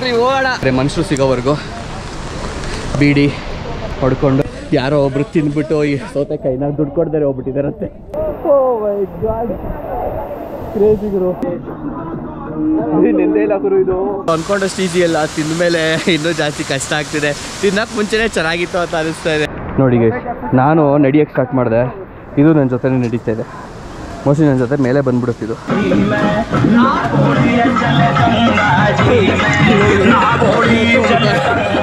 ನಡ್ರಿ ಹೋಗೋಣ. ಮನುಷ್ಯರು ಸಿಗೋವರೆಗೂ ಬೀಡಿ ಹೊಡ್ಕೊಂಡು ಯಾರೋ ಒಬ್ರು ತಿಂದ್ಬಿಟ್ಟು ಈ ಸೌತೆಕಾಯಿನ ದುಡ್ಡು ಕೊಡ್ತಾರೆ ಹೋಗ್ಬಿಟ್ಟಿದಾರಂತೆ. ಓ ಮೈ ಗಾಡ್, ಕ್ರೇಜಿ ಗುರು. ನಿಂದೇ ಇಲ್ಲ ಗುರು ಇದು. ಅನ್ಕೊಂಡಷ್ಟು ಈಸಿ ಅಲ್ಲ, ತಿಂದ ಮೇಲೆ ಇನ್ನೂ ಜಾಸ್ತಿ ಕಷ್ಟ ಆಗ್ತಿದೆ. ತಿನ್ನಕ್ಕೆ ಮುಂಚೆನೇ ಚೆನ್ನಾಗಿತ್ತು ಅಂತ ಅನಿಸ್ತಾ ಇದೆ. ನೋಡಿ ಗೈಸ್, ನಾನು ನಡಿಯೋಕ್ಕೆ ಸ್ಟಾರ್ಟ್ ಮಾಡಿದೆ, ಇದು ನನ್ನ ಜೊತೆ ನಡೀತಾ ಇದೆ. ಮೋಸ್ಟ್ಲಿ ನನ್ನ ಜೊತೆ ಮೇಲೆ ಬಂದ್ಬಿಡುತ್ತಿದ್ದು.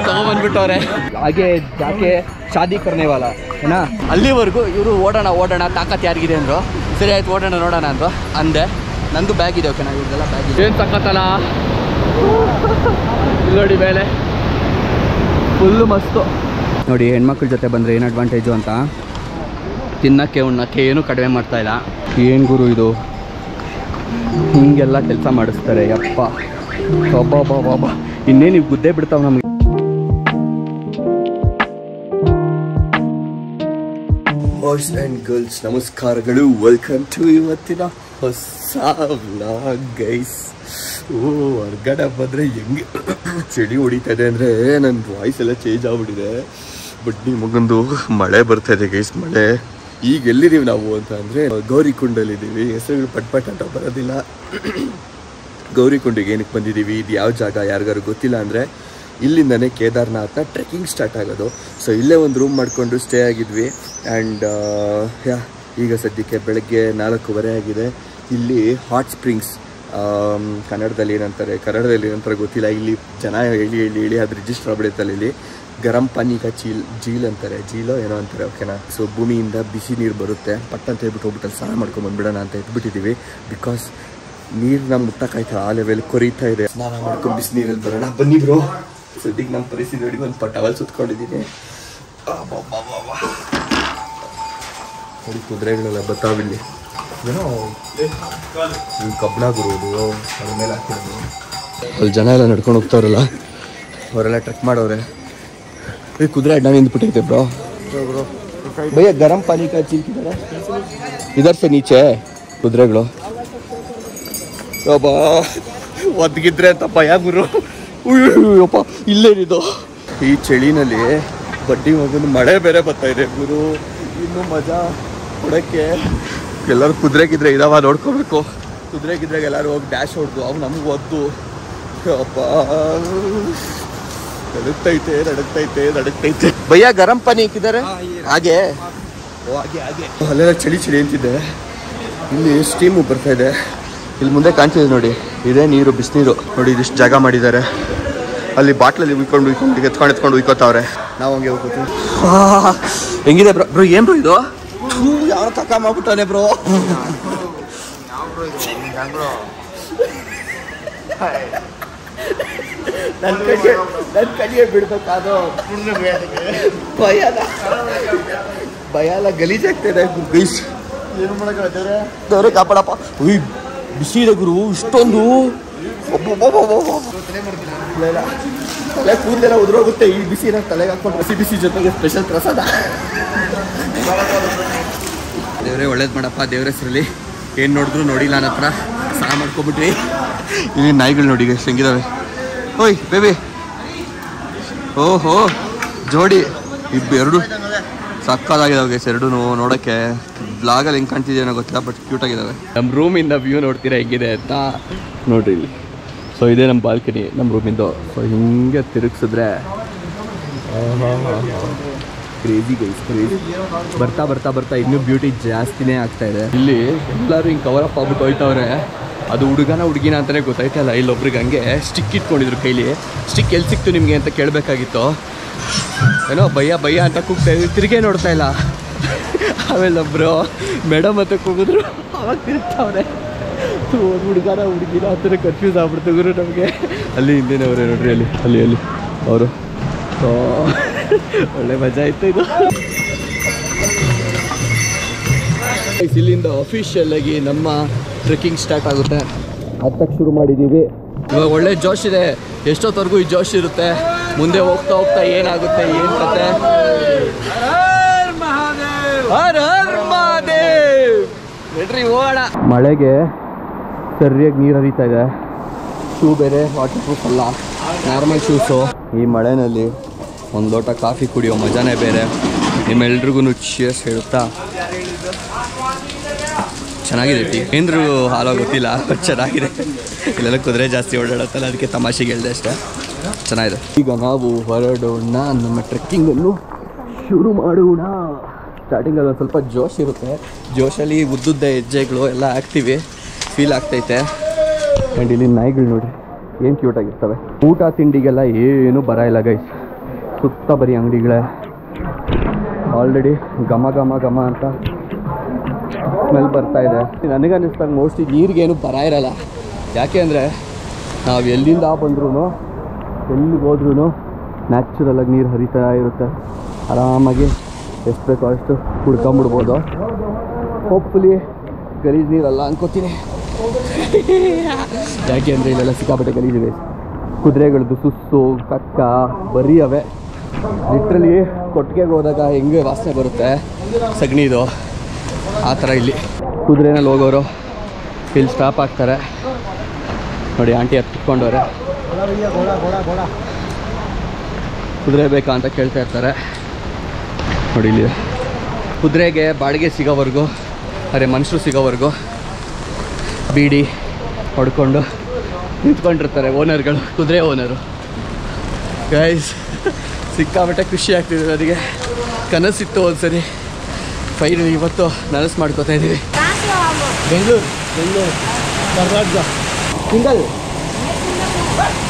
ತಗೊಂಡ್ಬಂದ್ಬಿಟ್ಟವ್ರೆ ಹಾಗೆ ಜಾಕೆ ಶಾದಿ ಕರ್ನೇವಾಲ ಏನಾ. ಅಲ್ಲಿವರೆಗೂ ಇವರು ಓಡೋಣ ತಾಕತ್ ಯಾರಿಗಿದೆ ಅಂದರು. ಸರಿ ಆಯ್ತು ಓಡೋಣ ನೋಡೋಣ ಅಂದರು ಅಂದೆ. ನಂದು ಬ್ಯಾಗ್ ಇದೆ, ಓಕೆನಾ, ಇವ್ರದೆಲ್ಲ ಬ್ಯಾಗ್ ಇದೆ. ಏನು ತಕ್ಕತ್ತಲ್ಲ ನೋಡಿ ಮೇಲೆ ಫುಲ್ಲು ಮಸ್ತು. ನೋಡಿ ಹೆಣ್ಮಕ್ಳ ಜೊತೆ ಬಂದರೆ ಏನು ಅಡ್ವಾಂಟೇಜು ಅಂತ, ತಿನ್ನಕ್ಕೆ ಉಣ್ಣಕ್ಕೆ ಏನೂ ಕಡಿಮೆ ಮಾಡ್ತಾಯಿಲ್ಲ. ಏನು ಗುರು ಇದು, ಹಿಂಗೆಲ್ಲ ಕೆಲಸ ಮಾಡಿಸ್ತಾರೆ ಯಪ್ಪ. ಬಾಬಾ ಇನ್ನೇನು ನೀವು ಗುದ್ದೆ ಬಿಡ್ತಾವೆ ನಮಗೆ. ಬಾಯ್ಸ್ ಆ್ಯಂಡ್ ಗರ್ಲ್ಸ್ ನಮಸ್ಕಾರಗಳು, ವೆಲ್ಕಮ್ ಟು ಇವತ್ತಿನ ಹೊಸ ವ್ಲಾಗ್ ಗೈಸ್. ಹೊರ್ಗಡೆ ಬಂದರೆ ಹೆಂಗೆ ಚಳಿ ಹೊಡಿತಾಯಿದೆ ಅಂದರೆ ನನ್ನ ವಾಯ್ಸ್ ಎಲ್ಲ ಚೇಂಜ್ ಆಗ್ಬಿಟ್ಟಿದೆ. ಬಟ್ ನಿಮಗೊಂದು ಮಳೆ ಬರ್ತಾಯಿದೆ ಗೈಸ್. ಮಳೆ ಈಗ ಎಲ್ಲಿದ್ದೀವಿ ನಾವು ಅಂತ ಅಂದರೆ ಗೌರಿಕುಂಡಲ್ಲಿದ್ದೀವಿ. ಹೆಸರುಗಳು ಪಟ್ ಅಂತ ಬರೋದಿಲ್ಲ. ಗೌರಿಕುಂಡಿಗೆ ಏನಕ್ಕೆ ಬಂದಿದ್ದೀವಿ, ಇದು ಯಾವ ಜಾಗ ಯಾರಿಗಾರು ಗೊತ್ತಿಲ್ಲ ಅಂದರೆ ಇಲ್ಲಿಂದನೇ ಕೇದಾರ್ನಾಥ್ನ ಟ್ರೆಕ್ಕಿಂಗ್ ಸ್ಟಾರ್ಟ್ ಆಗೋದು. ಸೊ ಇಲ್ಲೇ ಒಂದು ರೂಮ್ ಮಾಡಿಕೊಂಡು ಸ್ಟೇ ಆಗಿದ್ವಿ. ಆ್ಯಂಡ್ ಈಗ ಸದ್ಯಕ್ಕೆ ಬೆಳಗ್ಗೆ 4:15 ಆಗಿದೆ. ಇಲ್ಲಿ ಹಾಟ್ ಸ್ಪ್ರಿಂಗ್ಸ್, ಕನ್ನಡದಲ್ಲಿ ಏನಂತಾರೆ ಗೊತ್ತಿಲ್ಲ. ಇಲ್ಲಿ ಜನ ಹೇಳಿ ಅದು ರಿಜಿಸ್ಟರ್ ಆಗ್ಬಿಡುತ್ತಲ್ಲ. ಇಲ್ಲಿ ಗರಂ ಪಾನಿ ಕಾ ಜೀಲ್ ಅಂತಾರೆ, ಜೀಲೋ ಏನೋ ಅಂತಾರೆ, ಓಕೆನಾ. ಸೊ ಭೂಮಿಯಿಂದ ಬಿಸಿ ನೀರು ಬರುತ್ತೆ, ಪಟ್ಟಂತ ಹೇಳ್ಬಿಟ್ಟು ಹೋಗ್ಬಿಟ್ಟು ಸ್ನಾನ ಮಾಡ್ಕೊಂಡು ಬಂದ್ಬಿಡೋಣ ಅಂತ ಇಟ್ಬಿಟ್ಟಿದ್ದೀವಿ. ಬಿಕಾಸ್ ನೀರನ್ನ ಮುಟ್ಟಕ್ಕಾಯ್ತಾ, ಆ ಲೆವೆಲ್ ಕೊರೀತಾ ಇದೆ. ಸ್ನಾನ ಮಾಡ್ಕೊಂಡು ಬಿಸಿ ನೀರಲ್ಲಿ ಬರೋಣ ಬನ್ನಿ ಬ್ರೋ. ಸದ್ಯಕ್ಕೆ ನಮ್ಮ ಪರಿಸ್ಥಿತಿ ನೋಡಿ, ಒಂದು ಟವಲ್ ಸುತ್ಕೊಂಡಿದ್ದೀನಿ. ನೋಡಿ ಕುದುರೆಗಳೆಲ್ಲ ಬರ್ತಾವಿಲ್ಲಿ. ಏನೋ ಕಬ್ಬಣ ಗುರುವುದು ಅದ್ರ ಮೇಲೆ ಹಾಕ್ತಿರೋದು. ಅಲ್ಲಿ ಜನ ಎಲ್ಲ ನಡ್ಕೊಂಡು ಹೋಗ್ತಾವ್ರಲ್ಲ, ಅವರೆಲ್ಲ ಟ್ರೆಕ್ ಮಾಡೋರೆ. ಕುದುರೆ ಅಡ್ಡ ನಿಂತ್ಬಿಟ್ಟೈತೆ ಬ್ರೋ. ಭಯ್ಯ ಗರಂ ಪಾನಿ ಕಾ ಚೀಲ್ ಇದರ್ ಸೆ ನೀಚೆ ಕುದುರೆಗಳು. ಅಬ್ಬಾ ಒದ್ಗಿದ್ರೆ ಅಂತ ಭಯ ಗುರು. ಅಯ್ಯಪ್ಪ ಇಲ್ಲೇನಿದು ಈ ಚಳಿನಲ್ಲಿ ಬಡ್ಡಿ ಮಗನ ಮಳೆ ಬೇರೆ ಬರ್ತಾ ಇದೆ ಗುರು. ಇನ್ನೂ ಮಜಾ ಕೊಡೋಕ್ಕೆ ಎಲ್ಲರೂ ಕುದುರೆಗಿದ್ರೆ ಇದಾವ ನೋಡ್ಕೋಬೇಕು. ಕುದುರೆಗಿದ್ರಾಗ ಎಲ್ಲರೂ ಹೋಗಿ ಡ್ಯಾಶ್ ಹೊಡೆದು ಅವು ನಮ್ಗೆ ಒದ್ದು ಅಪ್ಪ ನಡಕ್ತೈತೆ. ಭಯ್ಯ ಗರಂ ಪಾನಿ ಇಕ್ಕಿದ್ದಾರೆ ಹಾಗೆ. ಅಲ್ಲೆಲ್ಲ ಚಳಿ ಅಂತಿದೆ. ಇಲ್ಲಿ ಸ್ಟೀಮು ಬರ್ತಾ ಇದೆ. ಇಲ್ಲಿ ಮುಂದೆ ಕಾಣ್ತಿದೆ ನೋಡಿ, ಇದೇ ನೀರು, ಬಿಸಿನೀರು ನೋಡಿ. ಇದಿಷ್ಟು ಜಾಗ ಮಾಡಿದ್ದಾರೆ. ಅಲ್ಲಿ ಬಾಟ್ಲಲ್ಲಿ ಉಯ್ಕೊಂಡು ಎತ್ಕೊಂಡು ಉಯ್ಕೋತಾವ್ರೆ. ನಾವು ಹಂಗೆ ಹೋಗ್ತೀವಿ. ಹೆಂಗಿದೆ ಬ್ರೋ? ಬ್ರೋ ಏನು ಬ್ರೋ ಇದು? ಯಾವ ತಕ್ಕ ಮಾಡ್ಬಿಟ್ಟಾನೆ ಬ್ರೋ. ನನ್ನ ಕಡಿಗೆ ಬಿಡ್ಬೇಕಾದ ಭಯ ಎಲ್ಲ ಗಲೀಜಾಗ್ತಿದೆ ಗೈಸ್. ಏನು ಮಾಡೋಕ್ಕಾಗ್ತದೆ, ದೇವ್ರೆ ಕಾಪಾಡಪ್ಪ. ಉಯ್ ಬಿಸಿ ಇದೆ ಗುರು ಇಷ್ಟೊಂದು. ತಲೆ ಕೂದಲೆಲ್ಲ ಉದುರೋಗುತ್ತೆ ಈ ಬಿಸಿನ ತಲೆಗೆ ಹಾಕೊಂಡು. ಬಿಸಿ ಜೊತೆಗೆ ಸ್ಪೆಷಲ್ ಪ್ರಸಾದ. ದೇವರೇ ಒಳ್ಳೇದು ಮಾಡಪ್ಪ, ದೇವ್ರ ಹೆಸರಲ್ಲಿ. ಏನು ನೋಡಿದ್ರು ನೋಡಿಲ್ಲ ನನ್ನ ಹತ್ರ. ಸ್ನಾನ ಮಾಡ್ಕೊಬಿಟ್ರಿ. ಇಲ್ಲಿ ನಾಯಿಗಳು ನೋಡಿ ಎಷ್ಟು ಹೆಂಗಿದಾವೆ. ಓಯ್ ಬೇಬಿ, ಓಹೋ ಜೋಡಿ ಎರಡು ಸಕ್ಕದಾಗಿದ್ದಾವೆ ಗೈಸ್. ಎರಡೂ ನೋಡೋಕ್ಕೆ ಬ್ಲಾಗಲ್ಲಿ ಹೆಂಗೆ ಕಾಣ್ತಿದ್ದೇನೋ ಗೊತ್ತಿಲ್ಲ, ಬಟ್ ಕ್ಯೂಟಾಗಿದ್ದಾವೆ. ನಮ್ಮ ರೂಮಿಂದ ವ್ಯೂ ನೋಡ್ತೀರಾ ಹೆಂಗಿದೆ ಅಂತ ನೋಡ್ರಿ ಇಲ್ಲಿ. ಸೊ ಇದೇ ನಮ್ಮ ಬಾಲ್ಕನಿ, ನಮ್ಮ ರೂಮಿಂದು. ಸೊ ಹಿಂಗೆ ತಿರುಗಿಸಿದ್ರೆ ಕ್ರೇಜಿ ಗೈಸ್, ಕ್ರೇಜಿ. ಬರ್ತಾ ಇನ್ನೂ ಬ್ಯೂಟಿ ಜಾಸ್ತಿನೇ ಆಗ್ತಾ ಇದೆ. ಇಲ್ಲಿ ಎಲ್ಲರೂ ಹಿಂಗೆ ಕವರ್ ಅಪ್ ಆಗ್ಬಿಟ್ಟು ಹೋಯ್ತವ್ರೆ. ಅದು ಹುಡುಗನ ಹುಡುಗಿನ ಅಂತಲೇ ಗೊತ್ತಾಯ್ತಲ್ಲ. ಇಲ್ಲೊಬ್ರಿಗೆ ಹಂಗೆ ಸ್ಟಿಕ್ ಇಟ್ಕೊಂಡಿದ್ರು ಕೈಲಿ. ಸ್ಟಿಕ್ ಎಲ್ಲಿ ಸಿಕ್ತು ನಿಮಗೆ ಅಂತ ಕೇಳಬೇಕಾಗಿತ್ತು. ಏನೋ ಭಯ್ಯ ಅಂತ ಕೂಗ್ತಾ ಇದ್ರು, ತಿರುಗೇ ನೋಡ್ತಾ ಇಲ್ಲ. ಆಮೇಲೆ ಒಬ್ಬರು ಮೇಡಮ್ ಅಂತ ಕೂಗಿದ್ರು, ಅವಾಗ ತಿರುಗ್ತಾವ್ರೆ. ಹುಡುಗನ ಹುಡುಗಿನ ಆ ಥರ ಕನ್ಫ್ಯೂಸ್ ಆಗ್ಬಿಡ್ತು ಗುರು ನಮಗೆ. ಅಲ್ಲಿ ಹಿಂದಿನವ್ರೆ ನೋಡ್ರಿ, ಅಲ್ಲಿ ಅವರು. ಒಳ್ಳೆ ಮಜಾ ಇತ್ತು ಇದು. ಇಲ್ಲಿಂದ ಅಫಿಷಿಯಲ್ ಆಗಿ ನಮ್ಮ ಟ್ರೆಕ್ಕಿಂಗ್ ಸ್ಟಾರ್ಟ್ ಆಗುತ್ತೆ. ಹತ್ತಕ್ಕೆ ಶುರು ಮಾಡಿದ್ದೀವಿ. ಇವಾಗ ಒಳ್ಳೆ ಜೋಶ್ ಇದೆ. ಎಷ್ಟೊತ್ತವರೆಗೂ ಈ ಜೋಶ್ ಇರುತ್ತೆ. ಮುಂದೆ ಹೋಗ್ತಾ ಏನಾಗುತ್ತೆ, ಏನು ಕತೆ. ಹರ ಹರ್ ಮಹಾದೇವ್. ನಡ್ರಿ ಹೋಗೋಣ. ಮಳೆಗೆ ಸರಿಯಾಗಿ ನೀರು ಹರಿತಾ ಇದೆ. ಶೂ ಬೇರೆ ವಾಟರ್ ಪ್ರೂಫ್ ಅಲ್ಲ. Normal shoes. ಈ ಮಳೆಯಲ್ಲಿ ಒಂದು ಲೋಟ ಕಾಫಿ ಕುಡಿಯೋ ಮಜಾನೇ ಬೇರೆ. ನಿಮ್ಮೆಲ್ರಿಗೂ ಚಿಯರ್ಸ್ ಹೇಳುತ್ತಾ ಚೆನ್ನಾಗಿದೆ ಟೀ. ಏನ್ರೂ ಹಾಲೋ ಗೊತ್ತಿಲ್ಲ, ಚೆನ್ನಾಗಿದೆ. ಇಲ್ಲೆಲ್ಲ ಕುದುರೆ ಜಾಸ್ತಿ ಓಡಾಡುತ್ತಲ್ಲ, ಅದಕ್ಕೆ ತಮಾಷೆಗೆ ಹೇಳಿದೆ ಅಷ್ಟೇ. ಚೆನ್ನಾಗಿದೆ. ಈಗ ನಾವು ಹೊರಡೋಣ, ನಮ್ಮ ಟ್ರೆಕ್ಕಿಂಗನ್ನು ಶುರು ಮಾಡೋಣ. ಸ್ಟಾರ್ಟಿಂಗಲ್ಲಿ ಒಂದು ಸ್ವಲ್ಪ ಜೋಶ್ ಇರುತ್ತೆ. ಜೋಶಲ್ಲಿ ಉದ್ದುದ್ದ ಹೆಜ್ಜೆಗಳು ಎಲ್ಲ ಹಾಕ್ತೀವಿ, ಫೀಲ್ ಆಗ್ತೈತೆ. ಆ್ಯಂಡ್ ಇಲ್ಲಿ ನಾಯಿಗಳು ನೋಡಿ ಏನು ಕ್ಯೂಟಾಗಿರ್ತವೆ. ಊಟ ತಿಂಡಿಗೆಲ್ಲ ಏನೂ ಬರ ಇಲ್ಲ ಗೈಸ್, ಸುತ್ತ ಬರೀ ಅಂಗಡಿಗಳೇ. ಆಲ್ರೆಡಿ ಘಮ ಘಮ ಘಮ ಅಂತ ಸ್ಮೆಲ್ ಬರ್ತಾ ಇದೆ. ನನಗನ್ನಿಸ್ದಾಗ ಮೋಸ್ಟ್ಲಿ ನೀರಿಗೇನು ಬರ ಇರಲ್ಲ. ಯಾಕೆ ಅಂದರೆ ನಾವು ಎಲ್ಲಿಂದ ಬಂದ್ರೂ ಎಲ್ಲಿಗೆ ಹೋದ್ರೂ ನ್ಯಾಚುರಲಾಗಿ ನೀರು ಹರಿತಾ ಇರುತ್ತೆ. ಆರಾಮಾಗಿ ಎಷ್ಟು ಬೇಕೋ ಅಷ್ಟು ಕುಡ್ಕೊಂಬಿಡ್ಬೋದು. ಹೋಪ್ಫುಲಿ ಗಲೀಜು ನೀರಲ್ಲ ಅನ್ಕೋತೀನಿ. ಯಾಕೆ ಅಂದರೆ ಇಲ್ಲೆಲ್ಲ ಸಿಕ್ಕಾಪಟ್ಟೆ ಗಲೀಜಿದೆ. ಕುದುರೆಗಳದ್ದು ಸುಸ್ಸು ಕಕ್ಕ ಬರೀ ಅವೇ. ಲಿಟ್ರಲಿ ಕೊಟ್ಟಿಗೆಗೆ ಹೋದಾಗ ಹೆಂಗೆ ವಾಸನೆ ಬರುತ್ತೆ ಸಗಣಿದು, ಆ ಥರ ಇಲ್ಲಿ. ಕುದುರೆನಲ್ಲಿ ಹೋಗೋರು ಇಲ್ಲಿ ಸ್ಟಾಪ್ ಆಗ್ತಾರೆ ನೋಡಿ. ಆಂಟಿ ಹತ್ತು ಕುತ್ಕೊಂಡವ್ರೆ, ಕುದುರೆ ಬೇಕಾ ಅಂತ ಕೇಳ್ತಾ ಇರ್ತಾರೆ ನೋಡಿ. ಇಲ್ಲಿ ಕುದುರೆಗೆ ಬಾಡಿಗೆ ಸಿಗೋವರೆಗೂ, ಅರೆ ಮನುಷ್ಯರು ಸಿಗೋವರೆಗೂ ಬೀಡಿ ಹೊಡ್ಕೊಂಡು ನಿಂತ್ಕೊಂಡಿರ್ತಾರೆ ಓನರ್ಗಳು, ಕುದುರೆ ಓನರು. ಗೈಸ್ ಸಿಕ್ಕಾಬಟ್ಟೆ ಖುಷಿ ಆಗ್ತಿದೆ ನನಗೆ. ಕನಸಿತ್ತು ಒಂದ್ಸರಿ, ಫೈನಲ್ ಇವತ್ತು ನನಸು ಮಾಡ್ಕೋತಾ ಇದ್ದೀವಿ. ಬೆಂಗಳೂರು ಕರ್ನಾಟಕ ಸಿಂಗಲ್.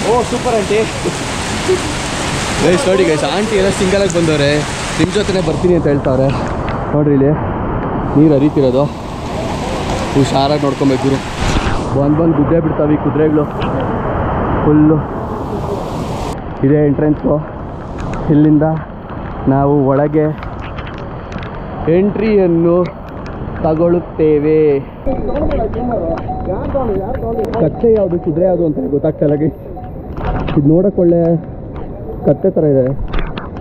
ಓ ಸೂಪರ್ ಆಂಟಿ. ಗೈಸ್ ನೋಡಿ ಗೈಸ್, ಆಂಟಿ ಎಲ್ಲ ಸಿಂಗಲಾಗಿ ಬಂದವ್ರೆ. ನಿಮ್ಮ ಜೊತೆನೇ ಬರ್ತೀನಿ ಅಂತ ಹೇಳ್ತಾವ್ರೆ. ನೋಡ್ರಿ ಇಲ್ಲಿ ನೀರು ಹರಿತಿರೋದು, ಹುಷಾರಾಗಿ ನೋಡ್ಕೊಬೇಕು. ಬಂದು ಗುದ್ದೆ ಬಿಡ್ತಾವೆ ಈ ಕುದುರೆಗಳು ಫುಲ್ಲು. ಇದೇ ಎಂಟ್ರೆನ್ಸು. ಇಲ್ಲಿಂದ ನಾವು ಒಳಗೆ ಎಂಟ್ರಿಯನ್ನು ತಗೊಳ್ಳುತ್ತೇವೆ. ಕತ್ತೆ ಯಾವುದು ಕುದುರೆ ಯಾವುದು ಅಂತ ಗೊತ್ತಾಗ್ತಾಯಿಲ್ಲ ಗೈಸ್. ಇದು ನೋಡೋಕ್ಕೊಳ್ಳೆ ಕತ್ತೆ ಥರ ಇದೆ.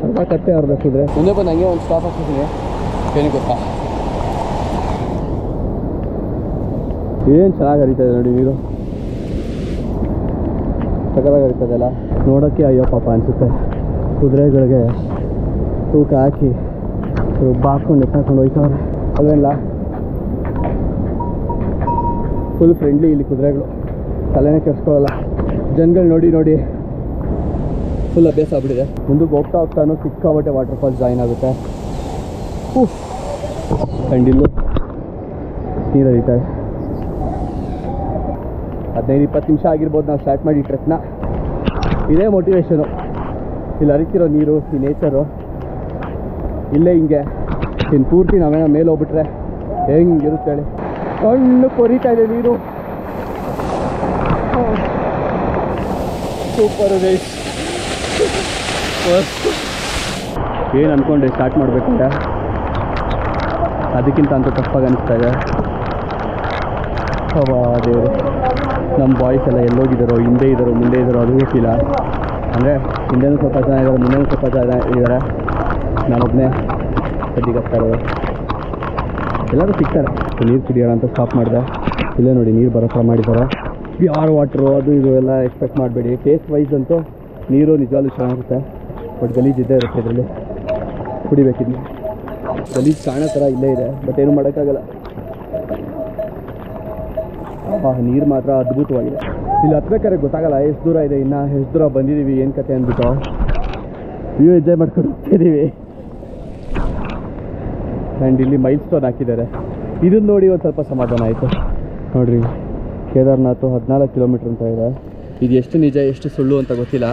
ಅರ್ಧ ಕತ್ತೆ ಅರ್ಧ ಕುದುರೆ. ಮುಂದೆ ಬಂದು ಹಂಗೆ ಒಂದು ಸ್ಟಾಪ್ ಹಾಕ್ತಿದ್ದೀನಿ. ಏನು ಗೊತ್ತಾ, ಏನು ಚೆನ್ನಾಗಿ ಹರಿತಾಯಿದೆ ನೋಡಿ ನೀರು. ಸಕಲಾಗಿ ಹರಿತದಲ್ಲ, ನೋಡೋಕ್ಕೆ ಅಯ್ಯೋ ಪಾಪ ಅನಿಸುತ್ತೆ. ಕುದುರೆಗಳಿಗೆ ತೂಕ ಹಾಕಿ ಬಾಕೊಂಡು ಎತ್ತಾಕೊಂಡು ಹೋಯ್ತವ್ರೆ ಅಲ್ವೇನಲ್ಲ. ಫುಲ್ ಫ್ರೆಂಡ್ಲಿ ಇಲ್ಲಿ ಕುದುರೆಗಳು, ತಲೆನೇ ಕೆಡಿಸ್ಕೊಳ್ಳಲ್ಲ. ಜನಗಳು ನೋಡಿ ನೋಡಿ ಫುಲ್ ಅಭ್ಯಾಸ ಆಗ್ಬಿಟ್ಟಿದೆ. ಮುಂದಕ್ಕೆ ಹೋಗ್ತಾ ಹೋಗ್ತಾನು ಸಿಕ್ಕಾಬಟ್ಟೆ ವಾಟರ್ ಫಾಲ್ಸ್ ಜಾಯಿನ್ ಆಗುತ್ತೆ. ಕಂಡಿಲ್ಲು ನೀರು ಹರಿತಾರೆ. 15-20 ನಿಮಿಷ ಆಗಿರ್ಬೋದು ನಾವು ಸ್ಟಾರ್ಟ್ ಮಾಡಿ ಟ್ರೆಕ್ನ. ಇದೇ ಮೋಟಿವೇಶನು, ಇಲ್ಲಿ ಹರಿತಿರೋ ನೀರು, ಈ ನೇಚರು ಇಲ್ಲೇ ಹಿಂಗೆ. ಇನ್ನು ಪೂರ್ತಿ ನಾವೇನೋ ಮೇಲೆ ಹೋಗ್ಬಿಟ್ರೆ ಹೆಂಗಿರುತ್ತೆ ಹೇಳಿ. ಕಣ್ಣು ಕೊರಿತಾ ಇದೆ ನೀರು. Super guys. ಏನು ಅಂದ್ಕೊಂಡೆ ಸ್ಟಾರ್ಟ್ ಮಾಡಬೇಕಂತ, ಅದಕ್ಕಿಂತ ಅಂತೂ ಟಫಾಗಿ ಅನಿಸ್ತಾ ಇದೆ. ದೇವರು, ನಮ್ಮ ಬಾಯ್ಸ್ ಎಲ್ಲ ಎಲ್ಲೋಗಿದ್ದಾರೋ, ಹಿಂದೆ ಇದ್ದಾರೋ ಮುಂದೆ ಇದ್ದಾರೋ ಅದು ಗೊತ್ತಿಲ್ಲ. ಅಂದರೆ ಹಿಂದೆನೂ ಸ್ವಲ್ಪ ಜನ ಇದ್ದಾರೆ, ಮುಂದೆನೂ ಸ್ವಲ್ಪ ಜನ ಇದ್ದಾರೆ. ನಾನೊಬ್ಬನೇ ಸದ್ಯಕ್ಕೆ ಹತ್ತಾ ಇರೋದು. ಎಲ್ಲರೂ ಸಿಗ್ತಾರೆ. ನೀರು ಕುಡಿಯೋಣ ಅಂತ ಸ್ಟಾಪ್ ಮಾಡಿದೆ. ಇಲ್ಲೇ ನೋಡಿ ನೀರು ಬರೋ ಥರ ಮಾಡಿದ್ದಾರೆ. ಪ್ಯೂರ್ ವಾಟ್ರು ಅದು ಇದು ಎಲ್ಲ ಎಕ್ಸ್ಪೆಕ್ಟ್ ಮಾಡಬೇಡಿ. ಟೇಸ್ಟ್ ವೈಸ್ ಅಂತೂ ನೀರು ನಿಜವಾಗ್ಲೂ ಚೆನ್ನಾಗಿರುತ್ತೆ. ಬಟ್ ಗಲೀಜು ಇದ್ದೇ ಇರುತ್ತೆ ಇದರಲ್ಲಿ, ಕುಡಿಬೇಕಿದ್ವಿ. ಗಲೀಜು ಕಾಣೋ ಥರ ಇಲ್ಲೇ ಇದೆ, ಬಟ್ ಏನು ಮಾಡೋಕ್ಕಾಗಲ್ಲ. ನೀರು ಮಾತ್ರ ಅದ್ಭುತವಾಗಿದೆ. ಇಲ್ಲಿ ಹತ್ಬೇಕಾದ್ರೆ ಗೊತ್ತಾಗಲ್ಲ ಎಷ್ಟು ದೂರ ಇದೆ, ಇನ್ನು ಎಷ್ಟು ದೂರ ಬಂದಿದ್ದೀವಿ, ಏನು ಕತೆ ಅಂದ್ಬಿಟ್ಟು ವ್ಯೂ ಎಂಜಾಯ್ ಮಾಡ್ಕೊಂಡು ಹೋಗ್ತಿದ್ದೀವಿ. ಆ್ಯಂಡ್ ಇಲ್ಲಿ ಮೈಲ್ ಸ್ಟೋನ್ ಹಾಕಿದ್ದಾರೆ. ಇದನ್ನು ನೋಡಿ ಒಂದು ಸ್ವಲ್ಪ ಸಮಾಧಾನ ಆಯಿತು. ನೋಡಿರಿ, ಕೇದಾರ್ನಾಥ್ 14 ಕಿಲೋಮೀಟ್ರ್ ಅಂತ ಇದೆ. ಇದು ಎಷ್ಟು ನಿಜ ಎಷ್ಟು ಸುಳ್ಳು ಅಂತ ಗೊತ್ತಿಲ್ಲ.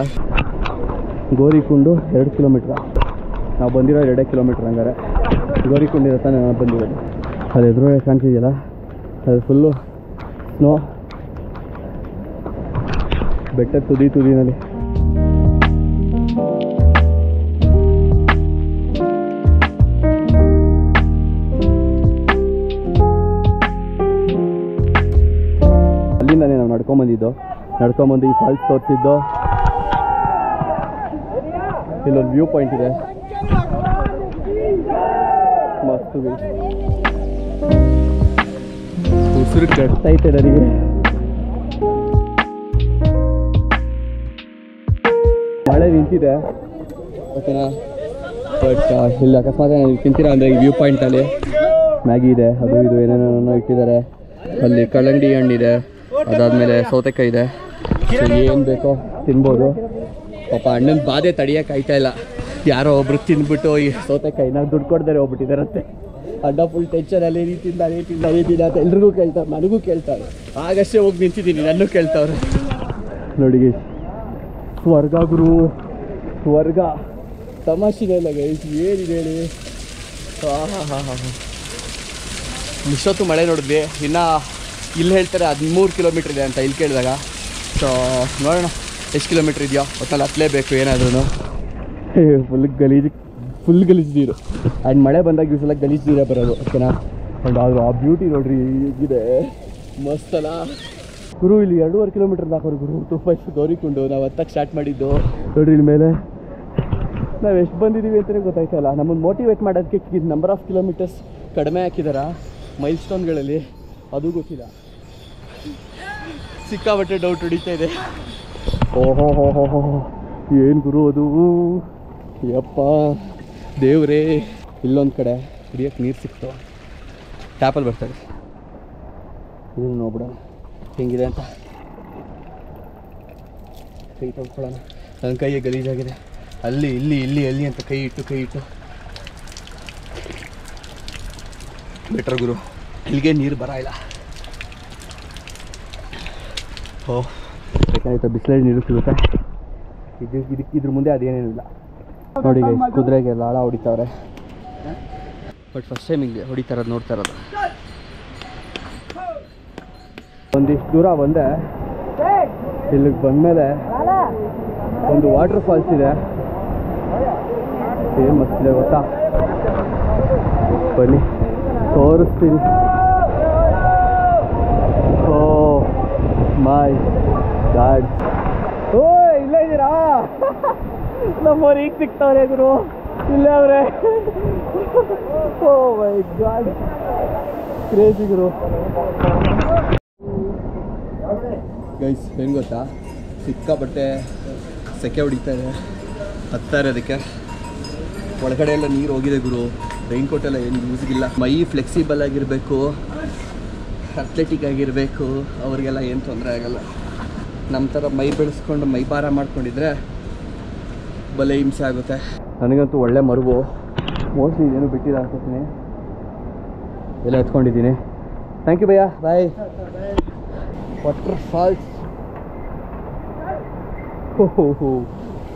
ಗೋರಿಕುಂಡು 2 ಕಿಲೋಮೀಟ್ರ್. ನಾವು ಬಂದಿರೋ 2 ಕಿಲೋಮೀಟ್ರ್ ಹಂಗಾರೆ. ಗೋರಿಕುಂಡು ಇರೋ ತಾನೇ ನಾವು ಬಂದಿರೋದು. ಅದು ಎದುರುಗಡೆ ಕಾಣ್ತಿದೆಯಲ್ಲ, ಅದು ಫುಲ್ಲು ಸ್ನೋ. ಬೆಟ್ಟದ ತುದಿನಲ್ಲಿ ಅಲ್ಲಿಂದಾನೇ ನಾವು ನಡ್ಕೊಂಬಂದು ಈ ಫಾಲ್ಸ್ ತೋರಿಸಿದ್ದು. ಇಲ್ಲೊಂದು ವ್ಯೂ ಪಾಯಿಂಟ್ ಇದೆ, ಮಸ್ತ್ ಉಸಿರು ಕಟ್ತೈತೆ ನನಗೆ. ಮಳೆ ನಿಂತಿದೆ ಓಕೆನಾ. ಬಟ್ ಇಲ್ಲಿ ಅಕಸ್ಮಾತ್ ತಿಂತೀರಾ ಅಂದರೆ ಈ ವ್ಯೂ ಪಾಯಿಂಟಲ್ಲಿ ಮ್ಯಾಗಿ ಇದೆ, ಅದು ಇದು ಏನೇನೋ ಇಟ್ಟಿದ್ದಾರೆ. ಅಲ್ಲಿ ಕಲ್ಲಂಗಡಿ ಹಣ್ಣಿದೆ, ಅದಾದಮೇಲೆ ಸೌತೆಕಾಯಿ ಇದೆ. ಏನು ಬೇಕೋ ತಿನ್ಬೋದು. ಪಾಪ ಹಣ್ಣಿನ ಬಾಧೆ ತಡಿಯೋಕೆ ಆಯ್ತಾ ಇಲ್ಲ. ಯಾರೋ ಒಬ್ರು ತಿಂದ್ಬಿಟ್ಟು ಈ ಸೌತೆಕಾಯಿನ ದುಡ್ಡು ಕೊಡ್ತಾರೆ ಹೋಗ್ಬಿಟ್ಟಿದ್ದಾರಂತೆ. ಅಡ್ಡ ಫುಲ್ ಟೆನ್ಷನಲ್ಲಿ ನೀ ತಿಂದ ಅಂತ ಎಲ್ರಿಗೂ ಕೇಳ್ತಾರೆ, ನನಗೂ ಕೇಳ್ತಾರೆ. ಆಗಷ್ಟೇ ಹೋಗಿ ನಿಂತಿದ್ದೀನಿ, ನನ್ನೂ ಕೇಳ್ತಾವ್ರೆ. ನೋಡಿ ಸ್ವರ್ಗ ಗುರು, ಸ್ವರ್ಗ. ತಮಾಷೆನೇ ಇಲ್ಲ ಗೈಸ್, ಏನಿದೆ ಹೇಳಿ. ಇಷ್ಟೊತ್ತು ಮಳೆ ನೋಡಿದ್ವಿ. ಇನ್ನು ಇಲ್ಲಿ ಹೇಳ್ತಾರೆ 13 ಕಿಲೋಮೀಟ್ರ್ ಇದೆ ಅಂತ ಇಲ್ಲಿ ಕೇಳಿದಾಗ. ಸೊ ನೋಡೋಣ ಎಷ್ಟು ಕಿಲೋಮೀಟ್ರ್ ಇದೆಯೋ ಒಟ್ಟಲ್ಲಿ ಹತ್ತಲೇಬೇಕು ಏನಾದ್ರೂ. ಫುಲ್ ಗಲೀಜು ನೀರು. ಆ್ಯಂಡ್ ಮಳೆ ಬಂದಾಗ ಈ ಸಲ ಗಲೀಜು ನೀರೇ ಬರೋದು ಓಕೆನಾ. ಆ್ಯಂಡ್ ಆದರೂ ಆ ಬ್ಯೂಟಿ ನೋಡ್ರಿ ಹೇಗಿದೆ, ಮಸ್ತಲ್ಲ ಗುರು. ಇಲ್ಲಿ 2.5 ಕಿಲೋಮೀಟ್ರ್ ಹಾಕೋರು ಗುರು. ತುಂಬ ಗೌರಿಕೊಂಡು ನಾವು ಹತ್ತಕ್ಕೆ ಸ್ಟಾರ್ಟ್ ಮಾಡಿದ್ದು ನೋಡ್ರಿ. ಇಲ್ಲಿ ಮೇಲೆ ನಾವು ಎಷ್ಟು ಬಂದಿದ್ದೀವಿ ಅಂತಲೇ ಗೊತ್ತಾಯ್ತಲ್ಲ. ನಮ್ಮನ್ನು ಮೋಟಿವೇಟ್ ಮಾಡೋದಕ್ಕೆ ನಂಬರ್ ಆಫ್ ಕಿಲೋಮೀಟರ್ಸ್ ಕಡಿಮೆ ಹಾಕಿದಾರ ಮೈಲ್ ಸ್ಟೋನ್ಗಳಲ್ಲಿ, ಅದು ಗೊತ್ತಿಲ್ಲ. ಸಿಕ್ಕಾಬಟ್ಟೆ ಡೌಟ್ ಹೊಡಿತಾ ಇದೆ. ಓಹೋ ಹೋ ಹೋ ಹೋ ಏನು ಗುರು ಅದು, ಯಪ್ಪ ದೇವ್ರೇ. ಇಲ್ಲೊಂದು ಕಡೆ ಕುಡಿಯೋಕ್ಕೆ ನೀರು ಸಿಕ್ತು, ಟ್ಯಾಪಲ್ಲಿ ಬರ್ತಾರೆ. ಇದನ್ನು ನೋಡ್ಬಿಡೋಣ ಹೆಂಗಿದೆ ಅಂತ. ಕೈ ತೊಳ್ಕೊಳ್ಳೋಣ. ನನ್ನ ಕೈಗೆ ಗಲೀಜಾಗಿದೆ. ಅಲ್ಲಿ ಇಲ್ಲಿ ಇಲ್ಲಿ ಅಲ್ಲಿ ಅಂತ ಕೈ ಇಟ್ಟು ಬೆಟ್ರ್ ಗುರು. ಇಲ್ಲಿಗೆ ನೀರು ಬರ ಇಲ್ಲ. ಓಹ್ ಬೇಕಾಯ್ತು, ಬಿಸಿಲಲ್ಲಿ ನೀರು ಸಿಗುತ್ತೆ. ಇದ್ರ ಮುಂದೆ ಅದೇನೇನು ಇಲ್ಲ ನೋಡಿ. ಕುದುರೆಗೆ ಲಾಳ ಹೊಡಿತಾವ್ರೆ. ಬಟ್ ಫಸ್ಟ್ ಟೈಮ್ ಹಿಂಗೆ ಹೊಡಿತಾ ಇರೋದು ನೋಡ್ತಾ ಇರೋದು. ಒಂದಿಷ್ಟು ದೂರ ಬಂದೆ. ಇಲ್ಲಿಗೆ ಬಂದಮೇಲೆ ಒಂದು ವಾಟರ್ ಫಾಲ್ಸ್ ಇದೆ. ಏನು ಮಸ್ತಿದೆ ಗೊತ್ತಾ, ಬನ್ನಿ ತೋರಿಸ್ತೀನಿ. ಓ ಮೈ ಗಾಡ್. ಓ ಇಲ್ಲೇ ಇದ್ದೀರಾ? ನಮ್ಮವ್ರು ಈಗ ಸಿಗ್ತಾವ್ರೆ ಗುರು, ಇಲ್ಲೇ ಅವ್ರೆ. ಓ ಮೈ ಗಾಡ್, ಕ್ರೇಜಿ ಗುರು. ಗೈಸ್ ಏನು ಗೊತ್ತಾ, ಸಿಕ್ಕಾಪಟ್ಟೆ ಸೆಕೆ ಹೊಡಿತಾ ಇದೆ, ಹತ್ತಾ ಇರೋದಕ್ಕೆ. ಒಳಗಡೆ ಎಲ್ಲ ನೀರು ಹೋಗಿದೆ ಗುರು. ರೈನ್ ಕೋಟ್ ಎಲ್ಲ ಏನು ಯೂಸ್ಗಿಲ್ಲ. ಮೈ ಫ್ಲೆಕ್ಸಿಬಲ್ ಆಗಿರಬೇಕು, ಅಥ್ಲೆಟಿಕ್ ಆಗಿರಬೇಕು, ಅವ್ರಿಗೆಲ್ಲ ಏನು ತೊಂದರೆ ಆಗಲ್ಲ. ನಮ್ಮ ಥರ ಮೈ ಬೆಳೆಸ್ಕೊಂಡು ಮೈ ಭಾರ ಮಾಡ್ಕೊಂಡಿದ್ರೆ ಬಲೆ ಹಿಂಸೆ ಆಗುತ್ತೆ. ನನಗಂತೂ ಒಳ್ಳೆ ಮರುವು. ಮೋಸ್ಟ್ಲಿ ಇದೇನು ಬಿಟ್ಟಿಲ್ಲ ಅನ್ಕೋತೀನಿ, ಎಲ್ಲ ಎತ್ಕೊಂಡಿದ್ದೀನಿ. ಥ್ಯಾಂಕ್ ಯು ಭಯ್ಯ, ಬಾಯ್. ವಾಟರ್ ಫಾಲ್ಸ್ ಓಹೋ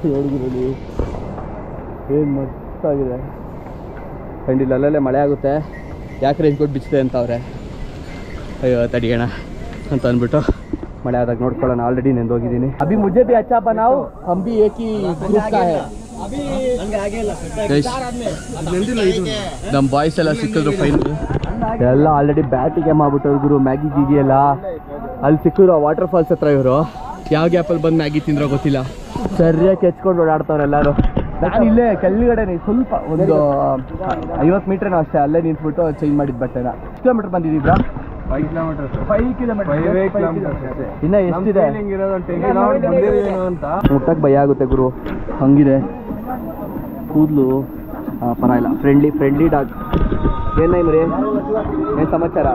ನೋಡಿದ್ರು ನೀವು, ಏನು ಮಸ್ತಾಗಿದೆ. ಆ್ಯಂಡ್ ಇಲ್ಲಿ ಅಲ್ಲಲ್ಲೇ ಮಳೆ ಆಗುತ್ತೆ. ಯಾಕೆ ರೈನ್ ಕೋಟ್ ಬಿಚ್ಚಿದೆ ಅಂತ ಅವ್ರೆ. ಅಯ್ಯೋ ತಡಿಯೋಣ ಅಂತ ಅಂದ್ಬಿಟ್ಟು ಮಳೆ ಆದಾಗ ನೋಡ್ಕೊಳ್ಳೋಣ. ಆಲ್ರೆಡಿ ನೆಂದೋಗಿದ್ದೀನಿ. ಅಭಿ ಮುಜೆ ಭಿ ಅಚ್ಚಾ ಬನಾವ್, ಹಮ್ ಭಿ ಏಕ್ ಹಿ ಗ್ರೂಪ್ ಕಾ ಹೈ. ನಮ್ಮ ಬಾಯ್ಸ್ ಎಲ್ಲ ಸಿಕ್ಕಿದ್ರು ಫೈನಲ್. ಎಲ್ಲ ಆಲ್ರೆಡಿ ಬ್ಯಾಟಿಗೆ ಮಾಡ್ಬಿಟ್ಟವ್ರು ಗುರು. ಮ್ಯಾಗಿ ಗೀಗಿ ಎಲ್ಲ ಅಲ್ಲಿ ಸಿಕ್ಕಿದ್ರು ವಾಟರ್ ಫಾಲ್ಸ್ ಹತ್ರ. ಇವರು ಯಾವ ಗ್ಯಾಪಲ್ಲಿ ಬಂದು ಮ್ಯಾಗಿ ತಿಂದ್ರೋ ಗೊತ್ತಿಲ್ಲ, ಸರಿಯಾಗಿ ಕೆಚ್ಕೊಂಡು ಓಡಾಡ್ತವ್ರು ಎಲ್ಲರೂ. ನಾನು ಇಲ್ಲೇ ಕೆಳಗಡೆ ಸ್ವಲ್ಪ ಒಂದು 50 ಮೀಟ್ರೇನೋ ಅಷ್ಟೇ, ಅಲ್ಲೇ ನಿಂತ್ಬಿಟ್ಟು ಚೇಂಜ್ ಮಾಡಿದ ಬಟ್ಟೆನ. ಕಿಲೋಮೀಟರ್ ಬಂದಿದ್ದೀರಾ? 5 ಕಿಲೋಮೀಟರ್. ಇನ್ನ ಎಷ್ಟಿದೆ? ಮುಟ್ಟಕ್ಕೆ ಭಯ ಆಗುತ್ತೆ ಗುರು, ಹಂಗಿದೆ ಕೂದಲು. ಪರವಾಗಿಲ್ಲ, ಫ್ರೆಂಡ್ಲಿ ಡಾಗ್. ಏನಾಯ್ ಮರಿ, ಏನು ಸಮಾಚಾರ?